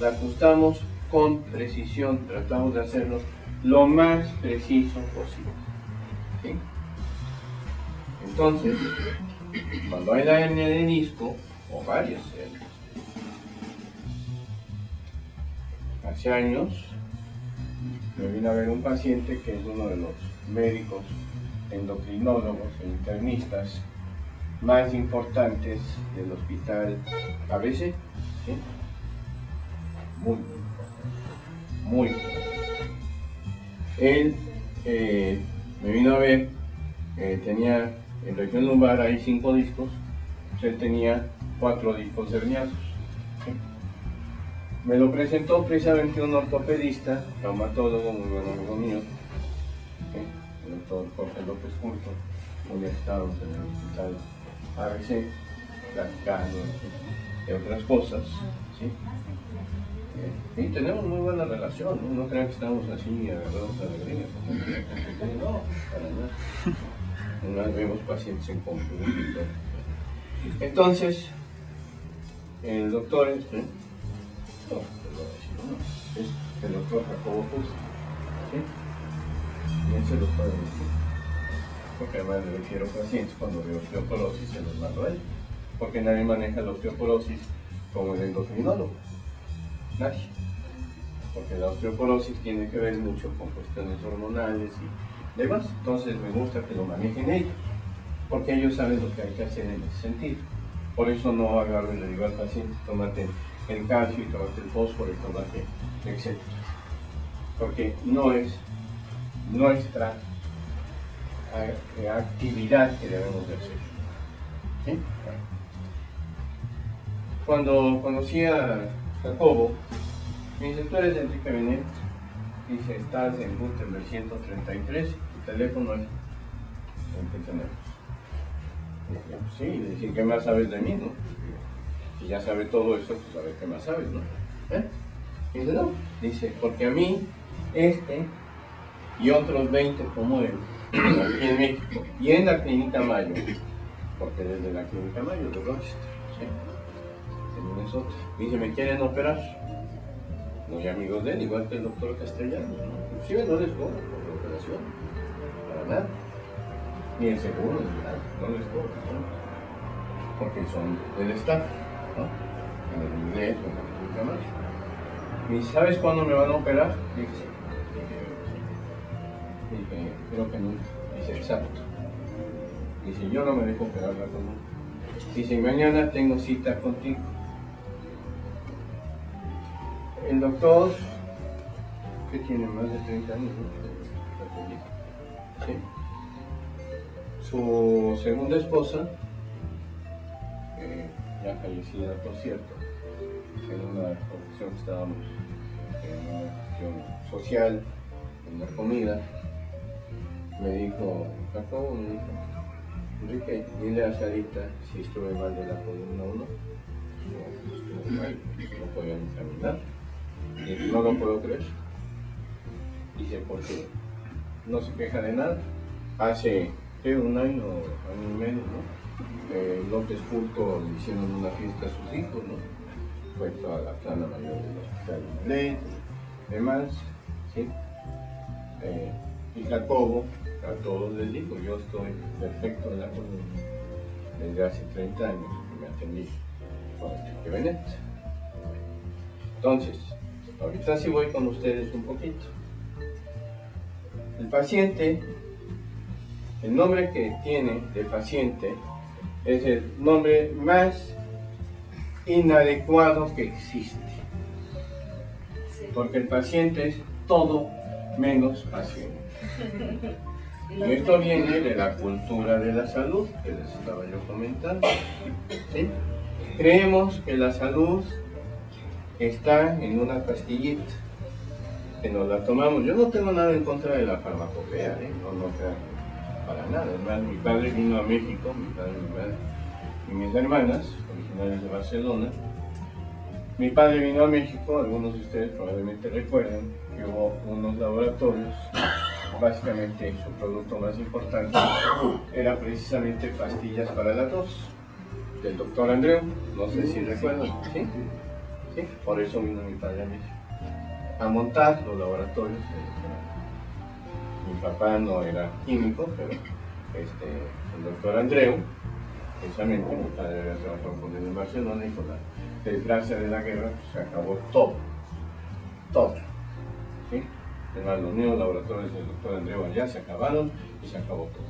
La ajustamos con precisión, tratamos de hacerlo lo más preciso posible. ¿Sí? Entonces, cuando hay la hernia de disco, o varias hernias, hace años me vino a ver un paciente que es uno de los médicos endocrinólogos e internistas más importantes del hospital ABC, ¿sí? Muy. Él me vino a ver, tenía en región lumbar hay 5 discos, él tenía 4 discos herniados. ¿Sí? Me lo presentó precisamente un ortopedista, traumatólogo, muy buen amigo mío, ¿sí? El doctor Jorge López Curto, muy estábamos en el hospital ABC, platicando de otras cosas, ¿sí? Y tenemos muy buena relación, no crean que estamos así agarrados a la alegría, no, para nada. No vemos pacientes en conjunto y todo. Entonces, el doctor es el doctor Jacobo Fuchs, ¿sí? Y él se lo puede decir, porque además le refiero pacientes cuando veo osteoporosis se los mando a él, porque nadie maneja la osteoporosis como el endocrinólogo. Nadie, porque la osteoporosis tiene que ver mucho con cuestiones hormonales y demás, entonces me gusta que lo manejen ellos, porque ellos saben lo que hay que hacer en ese sentido. Por eso no agarro y le digo al paciente, tómate el calcio y tómate el fósforo y tómate, etc. Porque no es nuestra actividad que debemos de hacer. ¿Sí? Cuando conocí a Jacobo, me dice, tú eres Enrique Benet, dice, estás en Gutenberg 133, tu teléfono es el que tenemos. Dije, pues sí, le dije, ¿qué más sabes de mí, no? Si ya sabe todo eso, pues a ver qué más sabes, ¿no? Dice, no, dice, porque a mí, y otros 20 como él, aquí en México, y en la Clínica Mayo, porque desde la Clínica Mayo de Rochester, ¿sí? En Minnesota, dice, ¿me quieren operar? Muy amigos de él, igual que el doctor Castellanos, ¿no? Inclusive no les cobran por la operación, para nada, ni el seguro, ni nada, no les cobran, ¿no? Porque son del staff, ¿no? En el inglés o en la Clínica Mayo. Y ¿sabes cuándo me van a operar? Dije, sí. Dije, creo que nunca. Dice, exacto. Dice, yo no me dejo operar la columna. Dice, mañana tengo cita contigo. El doctor, que tiene más de 30 años, ¿no? ¿Sí? Su segunda esposa, ya fallecida por cierto, en una profesión que estábamos, en una cuestión social, en la comida, me dijo, Jacobo, me dijo, Enrique, dile a Sarita si estuve mal de la columna o no. Estuvo mal, no podían caminar. Y no lo puedo creer. Dice, porque no se queja de nada. Hace un año y medio, ¿no? López Curto le hicieron una fiesta a sus hijos, ¿no? Fue toda la plana mayor del hospital de demás, ¿sí? Y Jacobo a todos les digo, yo estoy perfecto en la columna desde hace 30 años que me atendí con Enrique Benet. Entonces, ahorita sí voy con ustedes un poquito. El paciente, el nombre que tiene de paciente es el nombre más inadecuado que existe. Porque el paciente es todo menos paciente. Y esto viene de la cultura de la salud que les estaba yo comentando. ¿Sí? Creemos que la salud está en una pastillita, que nos la tomamos. Yo no tengo nada en contra de la farmacopea, no crean, para nada. Además, mi padre vino a México, mi padre, mi madre y mis hermanas, originarias de Barcelona, Mi padre vino a México, algunos de ustedes probablemente recuerdan que hubo unos laboratorios, básicamente su producto más importante era precisamente pastillas para la tos, del doctor Andreu, no sé si recuerdan, ¿sí? ¿Sí? Por eso vino mi padre a México, a montar los laboratorios del doctor Andreu. Mi papá no era químico, pero el doctor Andreu, precisamente mi padre había trabajado con él en Barcelona y con la desgracia de la guerra pues, se acabó todo, ¿sí? Además, los mismos laboratorios del doctor Andreu allá se acabaron y se acabó todo.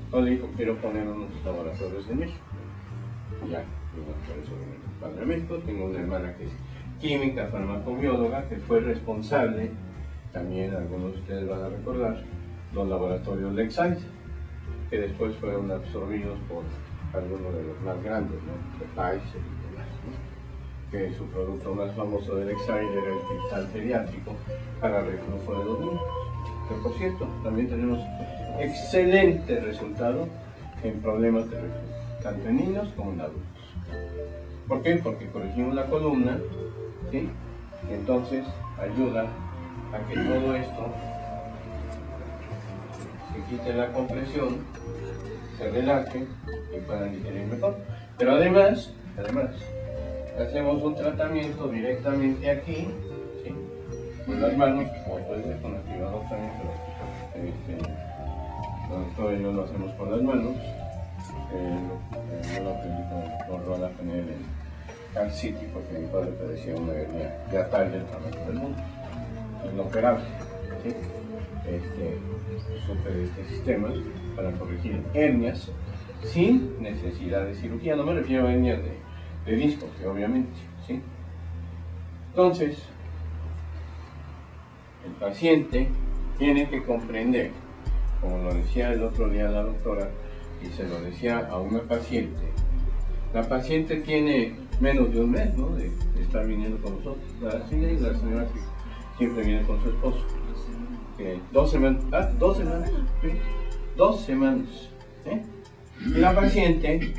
Entonces dijo, quiero poner unos laboratorios en México. Y ya, por eso vine mi padre a México. Tengo una hermana que es química, farmacobióloga, que fue responsable, también algunos de ustedes van a recordar, los laboratorios Lexide, que después fueron absorbidos por algunos de los más grandes, ¿no? De Pfizer y demás, ¿no? Que su producto más famoso de Lexide era el cristal pediátrico para reflujo de los niños. Que por cierto, también tenemos excelente resultado en problemas de reflujo, tanto en niños como en adultos. ¿Por qué? Porque corregimos la columna, ¿sí? Y entonces ayuda a que todo esto se quite la compresión, se relaje y puedan digerir mejor. Pero además, hacemos un tratamiento directamente aquí, ¿sí? Con las manos, o puede ser con activador también, pero todo ello lo hacemos con las manos. Yo lo aprendí con Rola Penel en Cal City porque mi padre padecía una hernia de tal del tamaño del mundo, inoperable, ¿sí? Supe este sistema para corregir hernias sin necesidad de cirugía. No me refiero a hernias de discos, obviamente, ¿sí? Entonces, el paciente tiene que comprender, como lo decía el otro día la doctora, y se lo decía a una paciente. La paciente tiene menos de un mes, ¿no?, de estar viniendo con nosotros. La señora que siempre viene con su esposo. 2 semanas, sí, 2 semanas. Y la paciente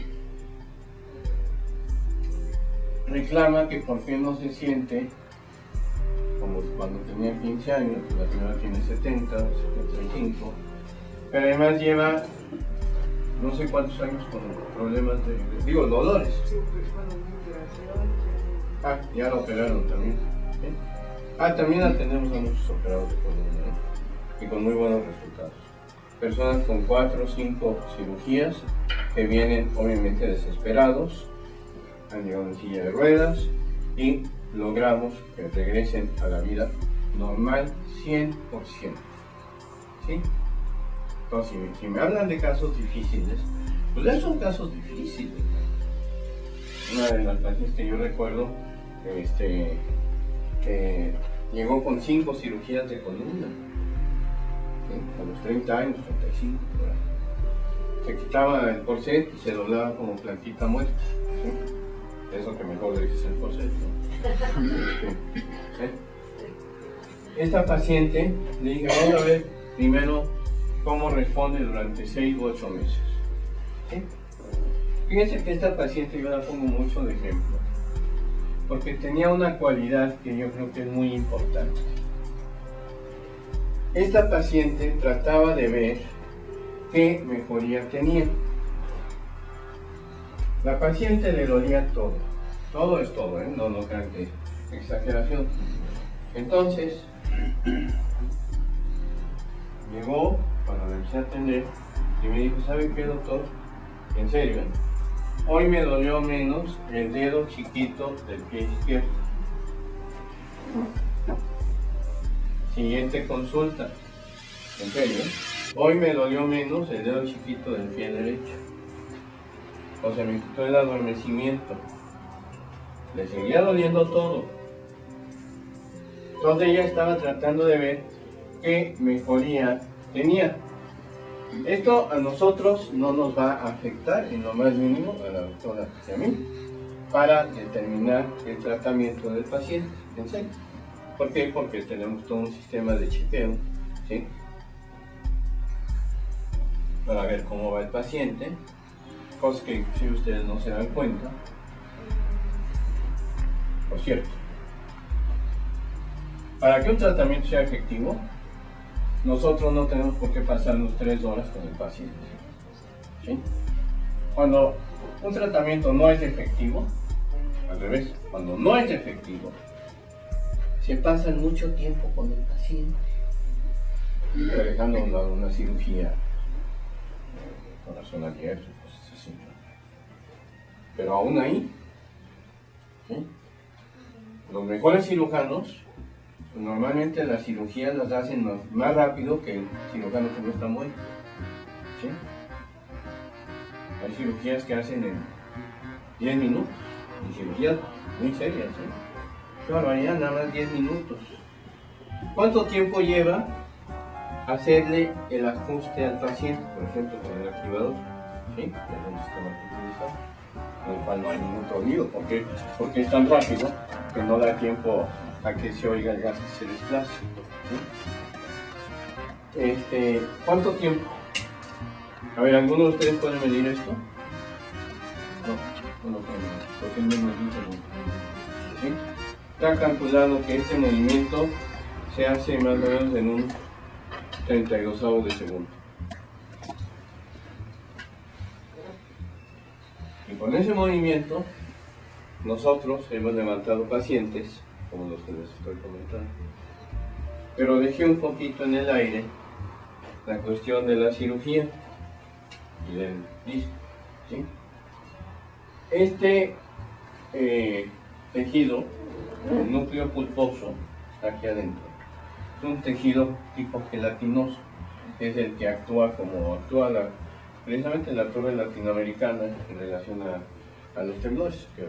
reclama que por qué no se siente como cuando tenía 15 años, la señora tiene 70, 75, pero además lleva no sé cuántos años con problemas dolores. Ya la operaron también. También la tenemos a muchos operados de columna, y con muy buenos resultados. Personas con 4 o 5 cirugías que vienen obviamente desesperados, han llegado en silla de ruedas y logramos que regresen a la vida normal 100%. ¿Sí? Entonces, si me hablan de casos difíciles, pues ya son casos difíciles. Una de las pacientes que yo recuerdo, llegó con 5 cirugías de columna, ¿sí? A los 30 años, 35, ¿verdad? Se quitaba el corset y se doblaba como plantita muerta, ¿sí? Eso que mejor le dices el corset, ¿no? ¿Sí? Esta paciente, le dije, vamos a ver primero cómo responde durante 6 u 8 meses. ¿Sí? Fíjense que esta paciente yo la pongo mucho de ejemplo, porque tenía una cualidad que yo creo que es muy importante. Esta paciente trataba de ver qué mejoría tenía. La paciente le dolía todo. Todo es todo, ¿eh? No crean que exageración. Entonces, llegó cuando la empecé a atender y me dijo, ¿sabe qué, doctor? En serio, hoy me dolió menos el dedo chiquito del pie izquierdo. Siguiente consulta. En serio, hoy me dolió menos el dedo chiquito del pie derecho. O sea, me quitó el adormecimiento. Le seguía doliendo todo. Entonces ella estaba tratando de ver qué mejoría tenía. Esto a nosotros no nos va a afectar en lo más mínimo, a la doctora y a mí, para determinar el tratamiento del paciente. ¿En serio? ¿Por qué? Porque tenemos todo un sistema de chequeo, ¿sí?, para ver cómo va el paciente, cosas que si ustedes no se dan cuenta. Por cierto, para que un tratamiento sea efectivo, nosotros no tenemos por qué pasarnos 3 horas con el paciente. ¿Sí? Cuando un tratamiento no es efectivo, al revés, cuando no es efectivo, se pasa mucho tiempo con el paciente, dejando una cirugía, corazón abierto, cosas así. Pero aún ahí, ¿sí? Los mejores cirujanos, normalmente las cirugías las hacen más rápido que el cirujano que no está bueno. ¿Sí? Hay cirugías que hacen en 10 minutos, y cirugías muy serias. ¿Sí? Qué barbaridad, nada más 10 minutos. ¿Cuánto tiempo lleva hacerle el ajuste al paciente? Por ejemplo, con el activador. ¿Sí? Es un sistema que utilizamos, en el cual no hay ningún tornillo, porque es tan rápido que no da tiempo a que se oiga el gas que se desplace. ¿Sí? ¿Cuánto tiempo? A ver, ¿alguno de ustedes puede medir esto? No lo pueden medir, porque no me dice. ¿Sí? Está calculado que este movimiento se hace más o menos en un 32avo de segundo. Y con ese movimiento, nosotros hemos levantado pacientes, como los que les estoy comentando. Pero dejé un poquito en el aire la cuestión de la cirugía y del disco. ¿Sí? Este tejido, el núcleo pulposo, aquí adentro, es un tejido tipo gelatinoso, es el que actúa como actúa precisamente la torre latinoamericana en relación a los temblores que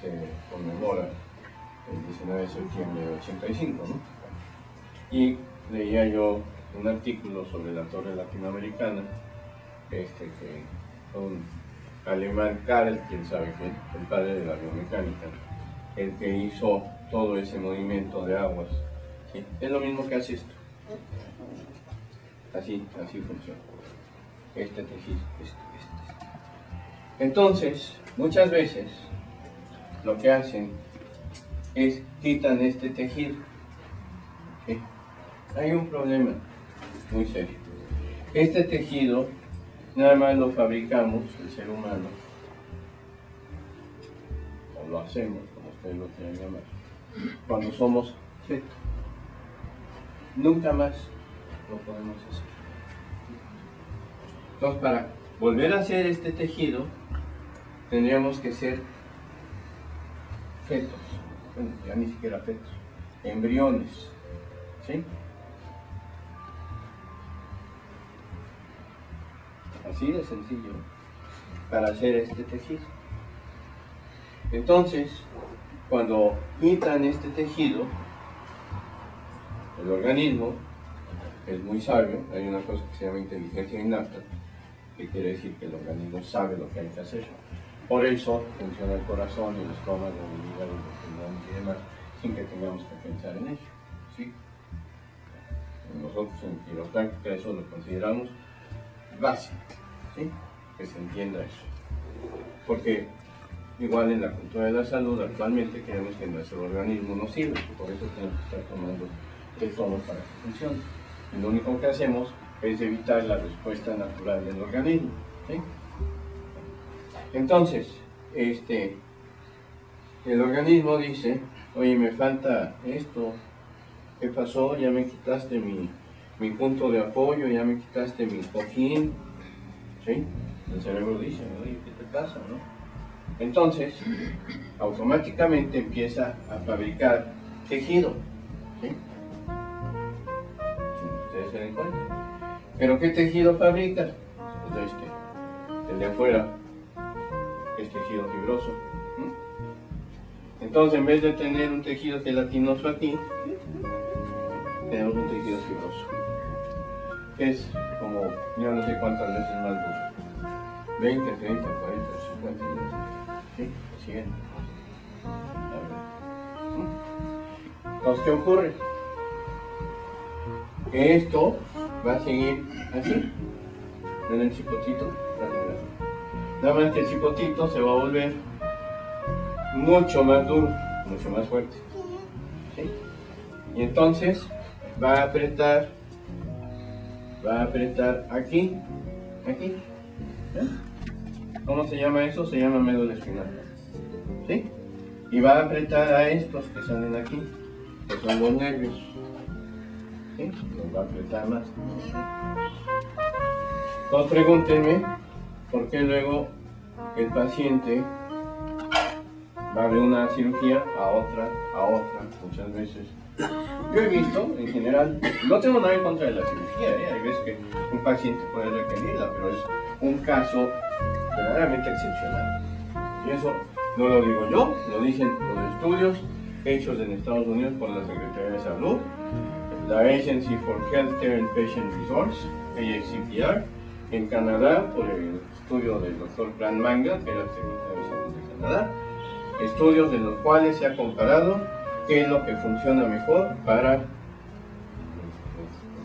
se conmemora el 19 de septiembre de 85, ¿no? Y leía yo un artículo sobre la torre latinoamericana, que un alemán, Karl, quién sabe quién, el padre de la biomecánica, el que hizo todo ese movimiento de aguas. ¿Sí? Es lo mismo que hace esto. Así funciona. Este tejido, Entonces, muchas veces, lo que hacen es quitan este tejido. ¿Sí? Hay un problema muy serio. Este tejido nada más lo fabricamos, el ser humano, o lo hacemos, como ustedes lo quieran llamar, cuando somos fetos. Nunca más lo podemos hacer. Entonces, para volver a hacer este tejido, tendríamos que ser fetos, bueno, ya ni siquiera fetos, embriones, ¿sí? Así de sencillo, para hacer este tejido. Entonces, cuando quitan este tejido, el organismo es muy sabio, hay una cosa que se llama inteligencia innata, que quiere decir que el organismo sabe lo que hay que hacer. Por eso funciona el corazón, el estómago, el hígado, los pulmones y demás, sin que tengamos que pensar en ello. ¿Sí? Nosotros en quiropráctica eso lo consideramos básico, ¿sí? Que se entienda eso. Porque igual en la cultura de la salud actualmente queremos que nuestro organismo nos sirva, y por eso tenemos que estar tomando el tono para que funcione. Y lo único que hacemos es evitar la respuesta natural del organismo. ¿Sí? Entonces, el organismo dice, oye, me falta esto, ¿qué pasó? Ya me quitaste mi punto de apoyo, ya me quitaste mi cojín. ¿Sí? El cerebro dice, oye, ¿qué te pasa? ¿No? Entonces, automáticamente empieza a fabricar tejido. ¿Sí? Sin ustedes se den cuenta. ¿Pero qué tejido fabrica? Pues el de afuera es tejido fibroso. Entonces, en vez de tener un tejido gelatinoso aquí, tenemos un tejido fibroso. Es como, yo no sé cuántas veces más duro. 20, 30, 40, 50, ¿sí? 100. Entonces, ¿qué ocurre? Que esto va a seguir así, en el cipotito. Nada más que el cipotito se va a volver mucho más duro, mucho más fuerte, ¿sí? Y entonces va a apretar aquí, ¿eh? ¿Cómo se llama eso? Se llama médula espinal, ¿sí? Y va a apretar a estos que salen aquí, que son los nervios, ¿sí? Los va a apretar más. Entonces pregúntenme por qué luego el paciente va de una cirugía a otra, muchas veces. Yo he visto, en general, no tengo nada en contra de la cirugía, hay veces que un paciente puede requerirla, pero es un caso verdaderamente excepcional. Y eso no lo digo yo, lo dicen los estudios hechos en Estados Unidos por la Secretaría de Salud, la Agency for Healthcare and Patient Resource, AHCPR, en Canadá, por el estudio del Dr. Grant Manga, que era el secretario de Salud de Canadá, estudios de los cuales se ha comparado qué es lo que funciona mejor para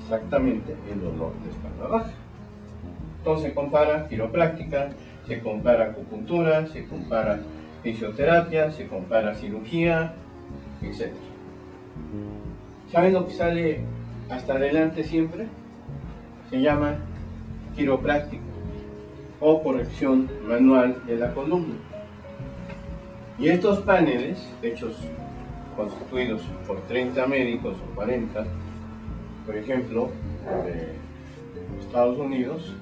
exactamente el dolor de espalda baja. Entonces se compara quiropráctica, se compara acupuntura, se compara fisioterapia, se compara cirugía, etc. ¿Saben lo que sale hasta adelante siempre? Se llama quiropráctica o corrección manual de la columna. Y estos paneles, hechos, constituidos por 30 médicos o 40, por ejemplo, de Estados Unidos,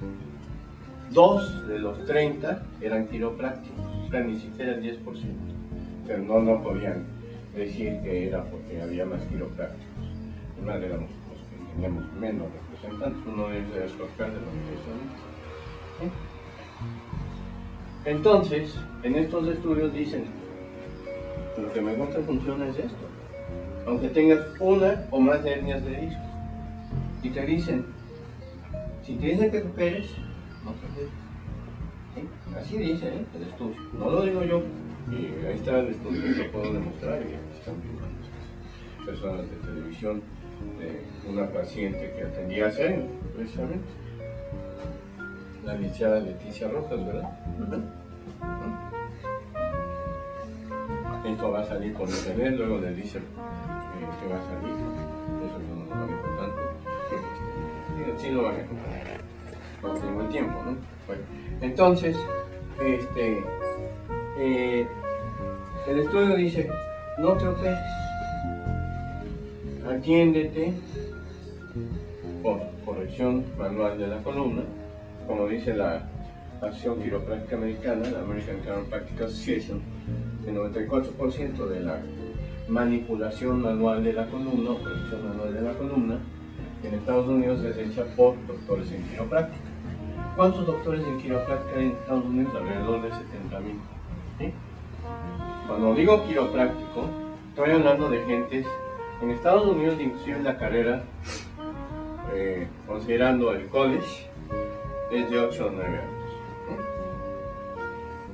2 de los 30 eran quiroprácticos, o sea, ni siquiera el 10%, pero no podían decir que era porque había más quiroprácticos. Además éramos los que teníamos menos representantes, uno de ellos era Oscar de la Universidad. ¿Sí? Entonces, en estos estudios dicen, lo que mejor te funciona es esto, aunque tengas una o más hernias de disco. Y te dicen, si te dicen que te operes, no te operes. ¿Sí? Así dice el estudio, no lo digo yo, y ahí está el estudio, lo puedo demostrar, y aquí están viendo personas de televisión de una paciente que atendía a CEN, precisamente, la licenciada Leticia Rojas, ¿verdad? Esto va a salir por internet, luego le dicen que va a salir, eso yo no lo manejo tanto, sí lo manejo, no tengo el tiempo, ¿no? Bueno, entonces, el estudio dice, no te operes, atiéndete por corrección manual de la columna, como dice la Asociación Quiropráctica Americana, la American Chiropractic Association. El 94% de la manipulación manual de la columna, o corrección manual de la columna, en Estados Unidos es hecha por doctores en quiropráctica. ¿Cuántos doctores en quiropráctica hay en Estados Unidos? Alrededor de 70,000. ¿Sí? Cuando digo quiropráctico, estoy hablando de gentes en Estados Unidos, inclusive la carrera, considerando el college, es de 8 o 9 años.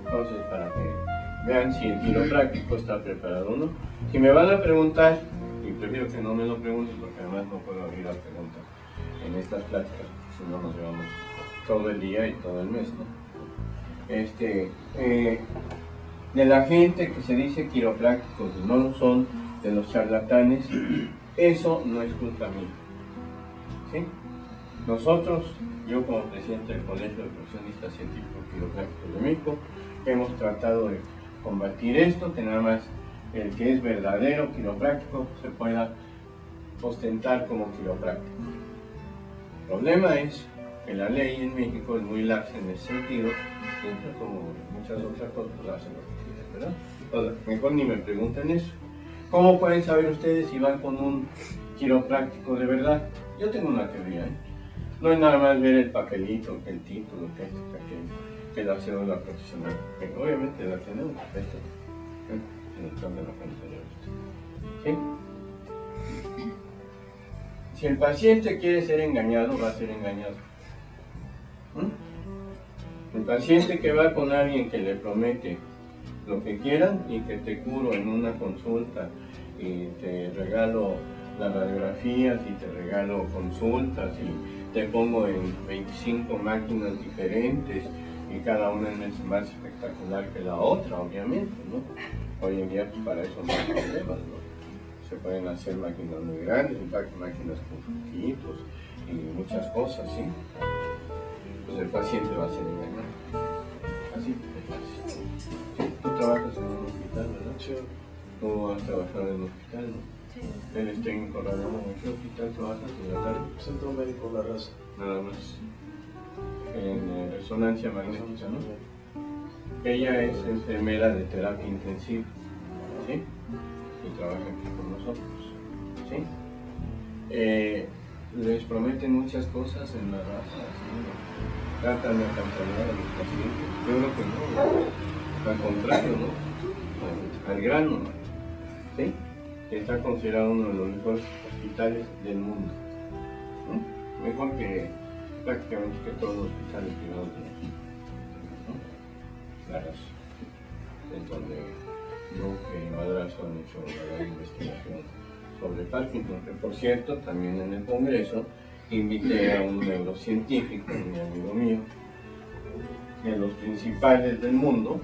Entonces, para que vean si el quiropráctico está preparado o no. Si me van a preguntar, y prefiero que no me lo pregunten porque además no puedo abrir las preguntas en estas pláticas, si no nos llevamos todo el día y todo el mes, ¿no? De la gente que se dice quiroprácticos y no lo son, de los charlatanes, eso no es culpa mía, ¿sí? Nosotros, yo como presidente del Colegio de Profesionistas Científicos Quiroprácticos de México, hemos tratado de combatir esto, que nada más el que es verdadero quiropráctico se pueda ostentar como quiropráctico. El problema es que la ley en México es muy laxa en ese sentido, siempre como muchas otras cosas hacen lo que quieren, ¿verdad? Entonces, mejor ni me pregunten eso. ¿Cómo pueden saber ustedes si van con un quiropráctico de verdad? Yo tengo una teoría, ¿eh? No es nada más ver el papelito, que el título, que la cédula profesional, que obviamente la tenemos, en el plan de la pantalla. ¿Sí? Si el paciente quiere ser engañado, va a ser engañado. El paciente que va con alguien que le promete lo que quieran y que te curo en una consulta y te regalo las radiografías y te regalo consultas y te pongo en 25 máquinas diferentes y cada una es más espectacular que la otra, obviamente, ¿no? Hoy en día pues, para eso no hay problemas, ¿no? Se pueden hacer máquinas muy grandes, máquinas con foquitos y muchas cosas, ¿sí? Pues el paciente va a ser engañado. Así de fácil. ¿Sí? Tú trabajas en un hospital, ¿verdad? Sí. ¿Cómo has trabajado en un hospital, no? Sí. ¿Eres técnico radiólogo? ¿En qué hospital trabajas en la tarde? Centro Médico La Raza. Nada más. En resonancia magnética, ¿no? Ella es enfermera de terapia intensiva, ¿sí? Y trabaja aquí con nosotros, ¿sí? Les prometen muchas cosas en la raza, ¿sí? Tratan de acampañar a los pacientes. Yo creo que no, al contrario, ¿no? Al grano, ¿no? ¿Sí? Que está considerado uno de los mejores hospitales del mundo, ¿no? Mejor que prácticamente que todos los hospitales privados de México, ¿no? La raza, es donde Luque y Madrazo han hecho una gran investigación sobre Parkinson, que por cierto, también en el Congreso, invité a un neurocientífico, un amigo mío, de los principales del mundo,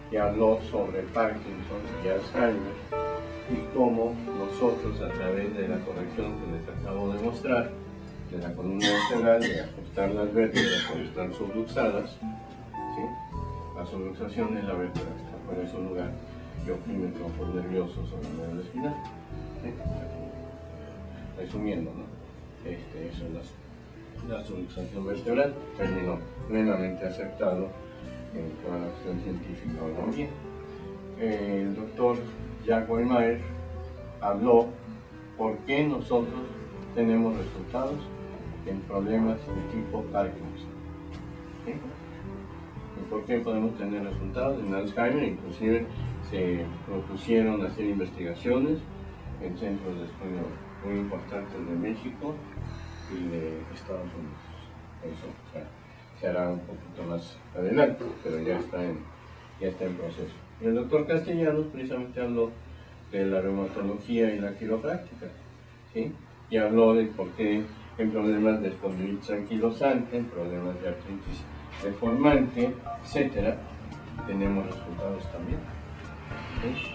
que habló sobre Parkinson y Alzheimer, y cómo nosotros, a través de la corrección que les acabo de mostrar, de la columna vertebral, de ajustar las vértebras que están subluxadas, ¿sí? La subluxación de la vértebra está fuera de su lugar y oprime el tronco nervioso sobre el nervio espinal. ¿Sí? Resumiendo, ¿no? Eso es la subluxación vertebral, término plenamente aceptado en toda la acción científica hoy en día. El doctor Jack Weimayer habló por qué nosotros tenemos resultados en problemas de tipo Parkinson. ¿Sí? ¿Y por qué podemos tener resultados en Alzheimer? Inclusive se propusieron hacer investigaciones en centros de estudio muy importantes de México y de Estados Unidos. Eso se hará un poquito más adelante, pero ya está en proceso. El doctor Castellanos precisamente habló de la reumatología y la quiropráctica, ¿sí? Y habló de por qué en problemas de espondilitis anquilosante, en problemas de artritis deformante, etc., tenemos resultados también, ¿sí?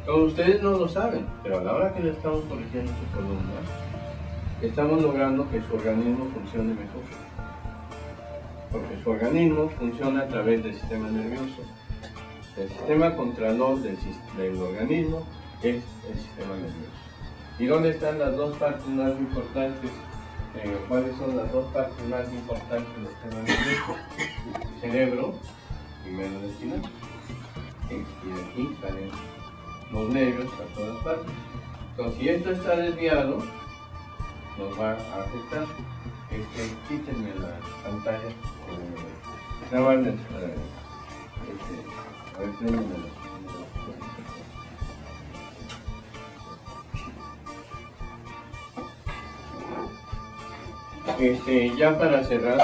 Todos ustedes no lo saben, pero a la hora que le estamos corrigiendo su columna, estamos logrando que su organismo funcione mejor. Porque su organismo funciona a través del sistema nervioso. El sistema contralor del organismo es el sistema nervioso. ¿Y dónde están las dos partes más importantes? ¿Cuáles son las dos partes más importantes del sistema nervioso? Cerebro y médula espinal. Y de aquí salen los nervios a todas partes. Entonces, si esto está desviado, nos va a afectar. Quítenme la pantalla. Nada más, a ver, ya para cerrar,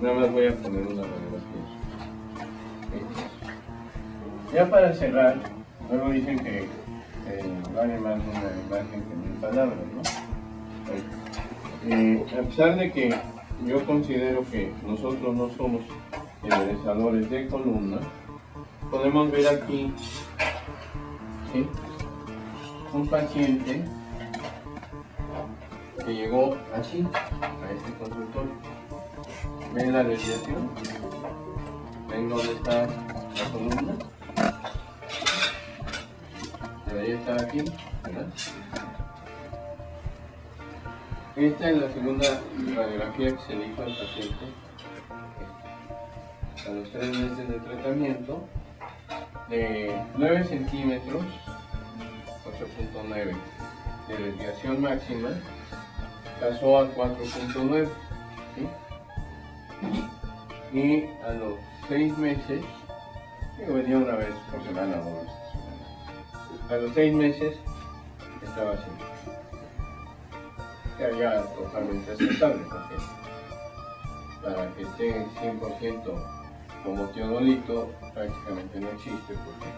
nada más voy a poner una radiografía. Ya para cerrar, luego dicen que vale más una imagen que mil palabras, ¿no? A pesar de que yo considero que nosotros no somos enderezadores de columna, podemos ver aquí, ¿sí?, un paciente que llegó así a este consultorio. ¿Ven la desviación? ¿Ven dónde está la columna? Debería estar aquí, ¿verdad? Esta es la segunda radiografía que se le hizo al paciente a los 3 meses de tratamiento, de 9 centímetros, 8.9 de desviación máxima, pasó a 4.9, ¿sí? Y a los 6 meses, venía una vez por semana o 2 semanas, a los 6 meses estaba así. Ya totalmente aceptable, porque para que esté 100% como teodolito prácticamente no existe, porque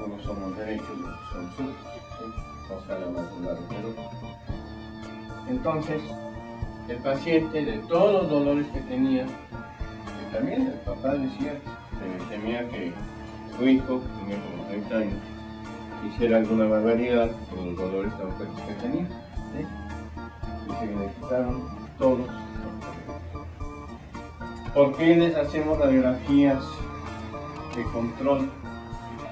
unos somos derechos y otros son zurdos, ¿sí? O sea, la más larga del otro. Entonces, el paciente, de todos los dolores que tenía, que también el papá decía que temía que tu hijo, tenía como 30 años, hiciera alguna barbaridad por los dolores tan fuertes que tenía, ¿sí? Y se le quitaron todos. ¿Por qué les hacemos radiografías de control?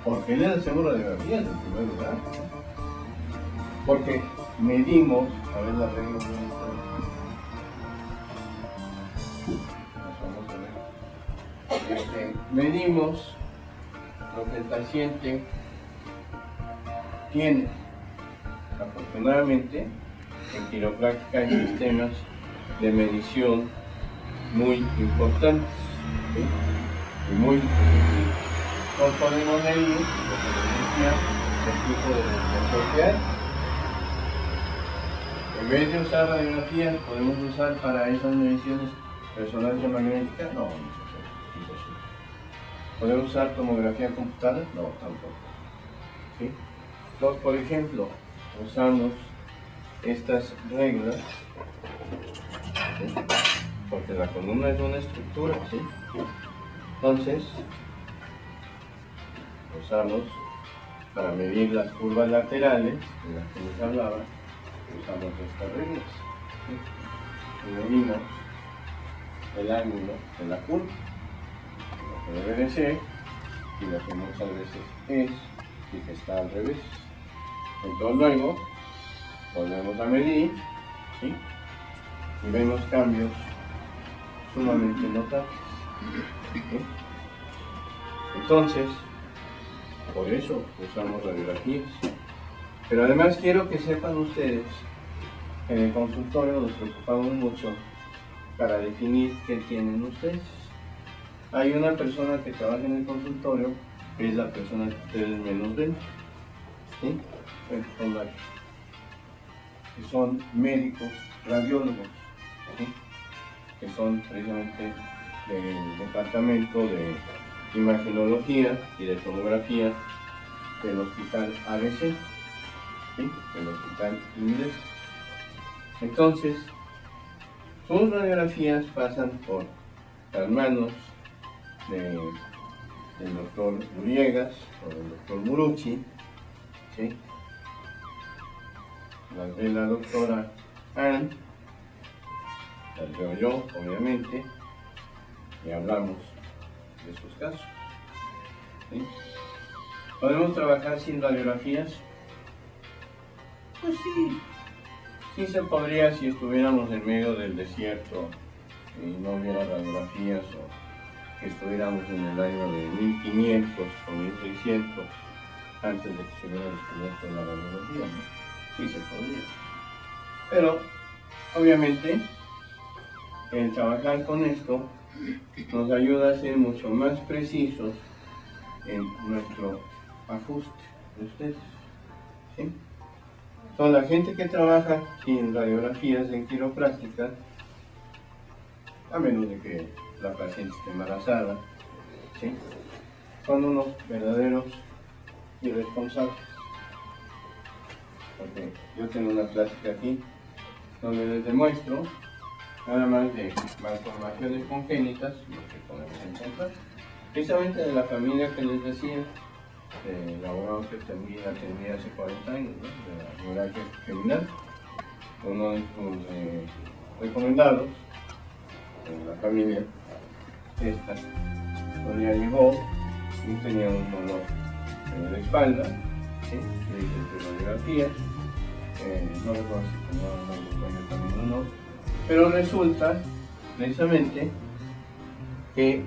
¿Por qué les hacemos radiografías en primer lugar? Porque medimos, a ver la regla, medimos lo que el paciente tiene. Afortunadamente, en quiropráctica hay sistemas de medición muy importantes, ¿sí? Y muy efectivos. Entonces podemos medir, lo que les decía, el tipo de sensor que hay. En vez de usar radiografías, podemos usar para esas mediciones resonancia magnética. No, imposible. ¿Podemos usar tomografía computada? No, tampoco. ¿Sí? Entonces, por ejemplo, usamos estas reglas, ¿sí? Porque la columna es una estructura, ¿sí? Entonces, usamos para medir las curvas laterales, de las que les hablaba, usamos estas reglas, ¿sí? Y medimos el ángulo de la curva, lo que debe de ser, y lo que muchas veces es, y que está al revés. Entonces luego, volvemos a medir, ¿sí? Y vemos cambios sumamente notables, ¿sí? Entonces, por eso usamos radiografías. Pero además quiero que sepan ustedes que en el consultorio nos preocupamos mucho para definir qué tienen ustedes. Hay una persona que trabaja en el consultorio, que es la persona que ustedes menos ven, ¿sí? Son varios, que son médicos radiólogos, ¿sí? Que son precisamente del departamento de imagenología y de tomografía del hospital ABC, ¿sí? Del hospital inglés. Entonces, sus radiografías pasan por las manos del doctor Uriegas o del doctor Murucci, ¿sí? Las ve la doctora Ann, las veo yo, obviamente, y hablamos de sus casos, ¿sí? ¿Podemos trabajar sin radiografías? Pues sí, sí se podría si estuviéramos en medio del desierto y no hubiera radiografías, o que estuviéramos en el año de 1500 o 1600 antes de que se hubiera descubierto la radiografía, ¿no? Sí se podría. Pero, obviamente, el trabajar con esto nos ayuda a ser mucho más precisos en nuestro ajuste de ustedes, ¿sí? Son la gente que trabaja sin radiografías en quiropráctica, a menos de que la paciente esté embarazada, ¿sí? Son unos verdaderos irresponsables. Porque yo tengo una plática aquí donde les demuestro nada más de malformaciones congénitas, lo que podemos encontrar. Precisamente de la familia que les decía, del abogado que atendía hace 40 años, ¿no? De la hemorragia criminal, uno de sus recomendados en la familia, esta, donde ya llegó y tenía un dolor en la espalda, ¿sí? Le hice radiografías, no recuerdo si tenía un también o no, pero resulta precisamente que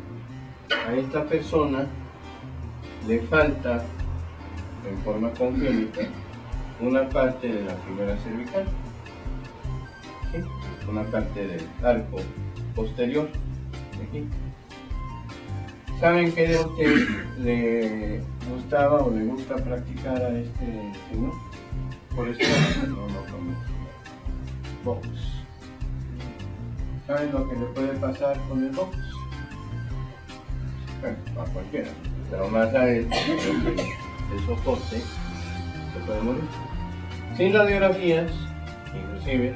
a esta persona le falta en forma congénita una parte de la fibra cervical, ¿sí? Una parte del arco posterior, aquí. ¿Saben qué de usted le gustaba o le gusta practicar a este señor? Por eso no comento. Box. ¿Saben lo que le puede pasar con el box? Bueno, a cualquiera, pero más a él, el soporte, se puede morir. Sin radiografías, inclusive,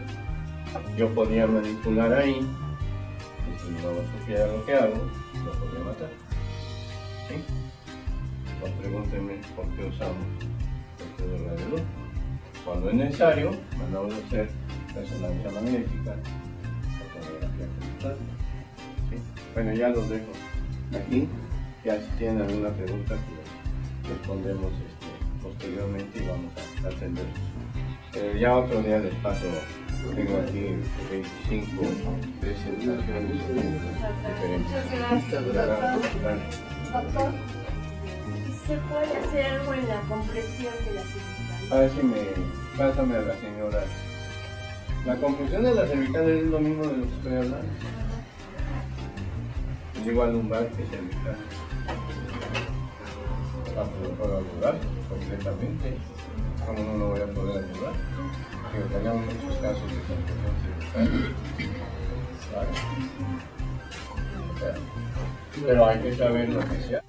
yo podía manipular ahí, y si no supiera lo que hago, lo podría matar. ¿Sí? pregúntenme por qué usamos este de radioluz. Cuando es necesario, mandamos a hacer resonancia magnética o tomografía computada. ¿Sí? Bueno, ya los dejo aquí. Ya si tienen alguna pregunta, pues respondemos posteriormente y vamos a atender. Ya otro día les paso, tengo aquí 25 presentaciones diferentes. Muchas gracias. Doctor, ¿se puede hacer algo en la compresión de la cervical? A ver si pásame a la señora. La compresión de la cervical es lo mismo de lo que estoy hablando. Es igual lumbar que cervical. Lo puedo ayudar completamente. ¿Cómo no lo voy a poder ayudar? Que tenemos muchos casos de compresión cervical. ¿Vale? Pero hay que saber lo que sea.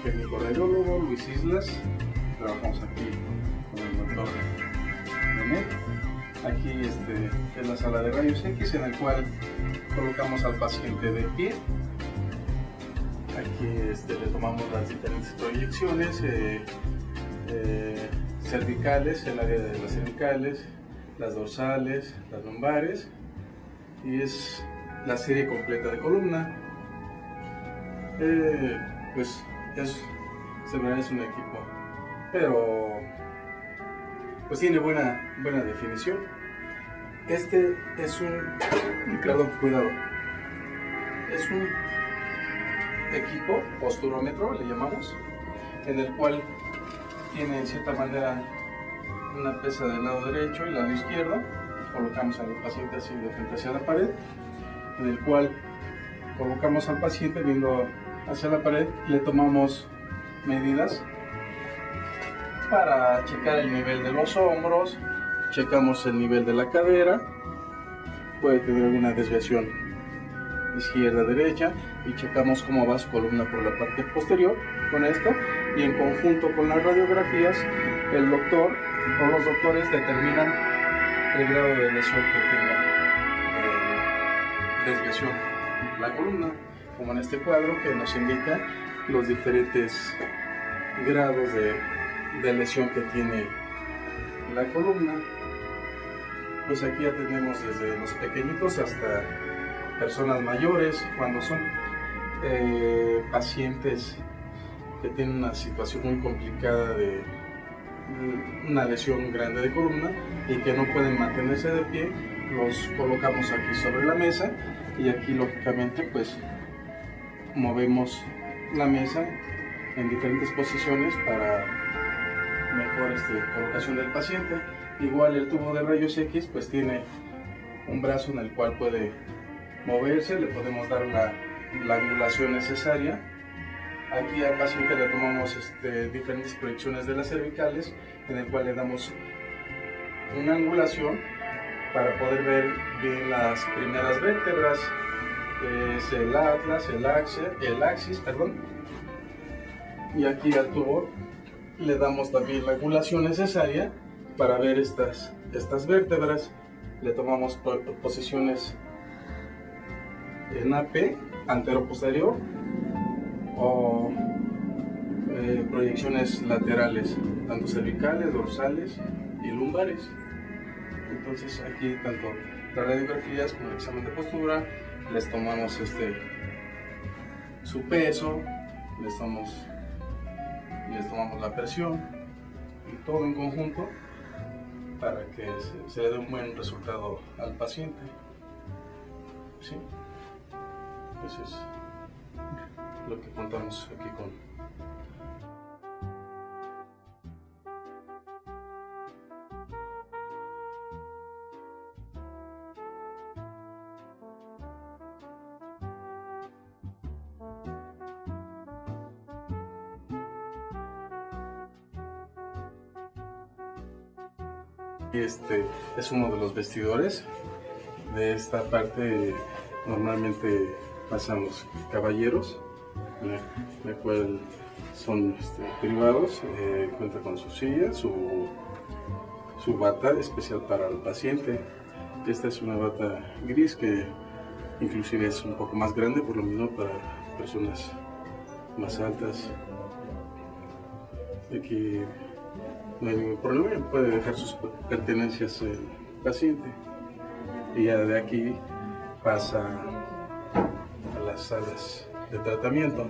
Técnico radiólogo Luis Islas, trabajamos aquí con el doctor Benet. Aquí es la sala de rayos X en el cual colocamos al paciente de pie. Aquí le tomamos las diferentes proyecciones, cervicales, el área de las cervicales, las dorsales, las lumbares, y es la serie completa de columna. Pues es un equipo, pero pues tiene buena definición. Este es perdón, cuidado, es un equipo posturómetro, le llamamos, en el cual tiene en cierta manera una pesa del lado derecho y lado izquierdo. Colocamos al paciente así de frente hacia la pared, en el cual colocamos al paciente viendo hacia la pared y le tomamos medidas para checar el nivel de los hombros, checamos el nivel de la cadera, puede tener alguna desviación izquierda-derecha, y checamos cómo va su columna por la parte posterior con esto, y en conjunto con las radiografías el doctor o los doctores determinan el grado de lesión que tenga, desviación la columna, como en este cuadro que nos indica los diferentes grados de lesión que tiene la columna. Pues aquí ya tenemos desde los pequeñitos hasta personas mayores, cuando son pacientes que tienen una situación muy complicada de una lesión grande de columna y que no pueden mantenerse de pie, los colocamos aquí sobre la mesa, y aquí lógicamente pues movemos la mesa en diferentes posiciones para mejor colocación del paciente. Igual el tubo de rayos X pues tiene un brazo en el cual puede moverse, le podemos dar la angulación necesaria. Aquí al paciente le tomamos diferentes proyecciones de las cervicales, en el cual le damos una angulación para poder ver bien las primeras vértebras, es el atlas, el axis, y aquí al tubo le damos también la angulación necesaria para ver estas vértebras. Le tomamos posiciones en AP, antero-posterior, o proyecciones laterales, tanto cervicales, dorsales y lumbares. Entonces aquí tanto las radiografías como el examen de postura, les tomamos su peso, les tomamos la presión, y todo en conjunto para que se le dé un buen resultado al paciente. ¿Sí? Eso es lo que contamos aquí con. Este es uno de los vestidores. De esta parte normalmente pasan los caballeros, la cual son privados, cuenta con su silla, su bata especial para el paciente. Esta es una bata gris que inclusive es un poco más grande, por lo mismo para personas más altas. Aquí no hay ningún problema, puede dejar sus pertenencias el paciente, y ya de aquí pasa a las salas de tratamiento.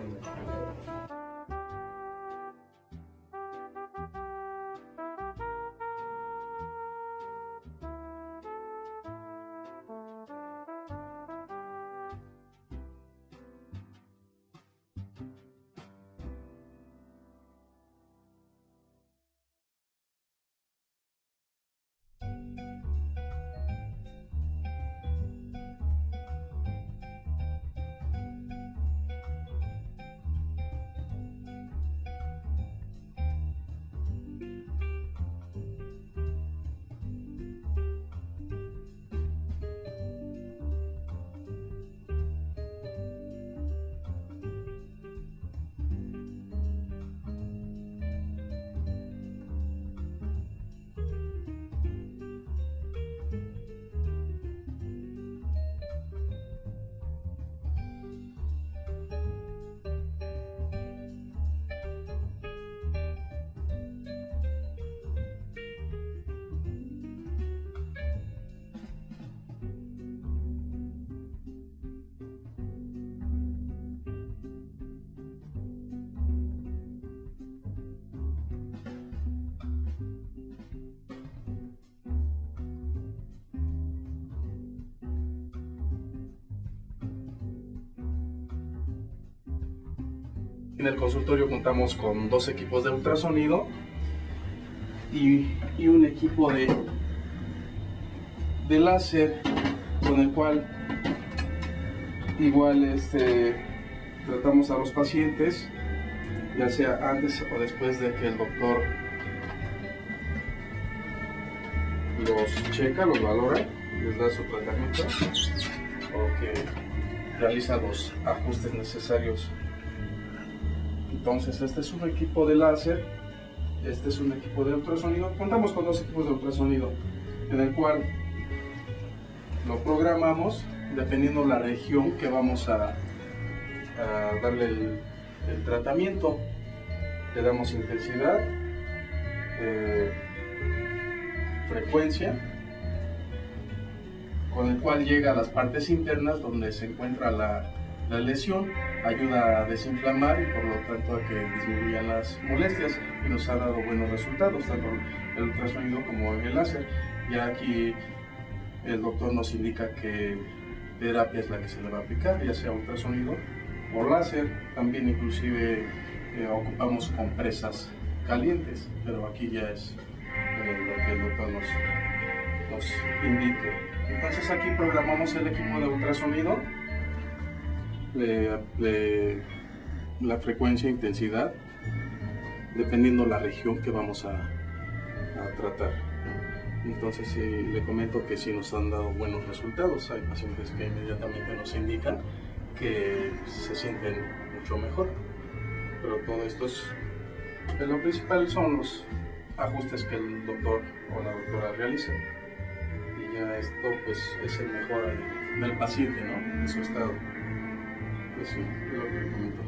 En el consultorio contamos con 2 equipos de ultrasonido y un equipo de láser, con el cual igual tratamos a los pacientes, ya sea antes o después de que el doctor los checa, los valora, les da su tratamiento o que realiza los ajustes necesarios. Entonces este es un equipo de láser, este es un equipo de ultrasonido. Contamos con 2 equipos de ultrasonido en el cual lo programamos dependiendo la región que vamos a darle el tratamiento. Le damos intensidad, frecuencia, con el cual llega a las partes internas donde se encuentra la lesión, ayuda a desinflamar y por lo tanto a que disminuyan las molestias, y nos ha dado buenos resultados, tanto el ultrasonido como el láser. Ya aquí el doctor nos indica qué terapia es la que se le va a aplicar, ya sea ultrasonido o láser. También inclusive ocupamos compresas calientes, pero aquí ya es lo que el doctor nos indique. Entonces aquí programamos el equipo de ultrasonido, la frecuencia e intensidad, dependiendo la región que vamos a tratar. Entonces le comento que sí nos han dado buenos resultados. Hay pacientes que inmediatamente nos indican que se sienten mucho mejor. Pero todo esto lo principal son los ajustes que el doctor o la doctora realiza. Y ya esto pues es el mejor del paciente, ¿no? En su estado. Pues sí, es lo que le comento.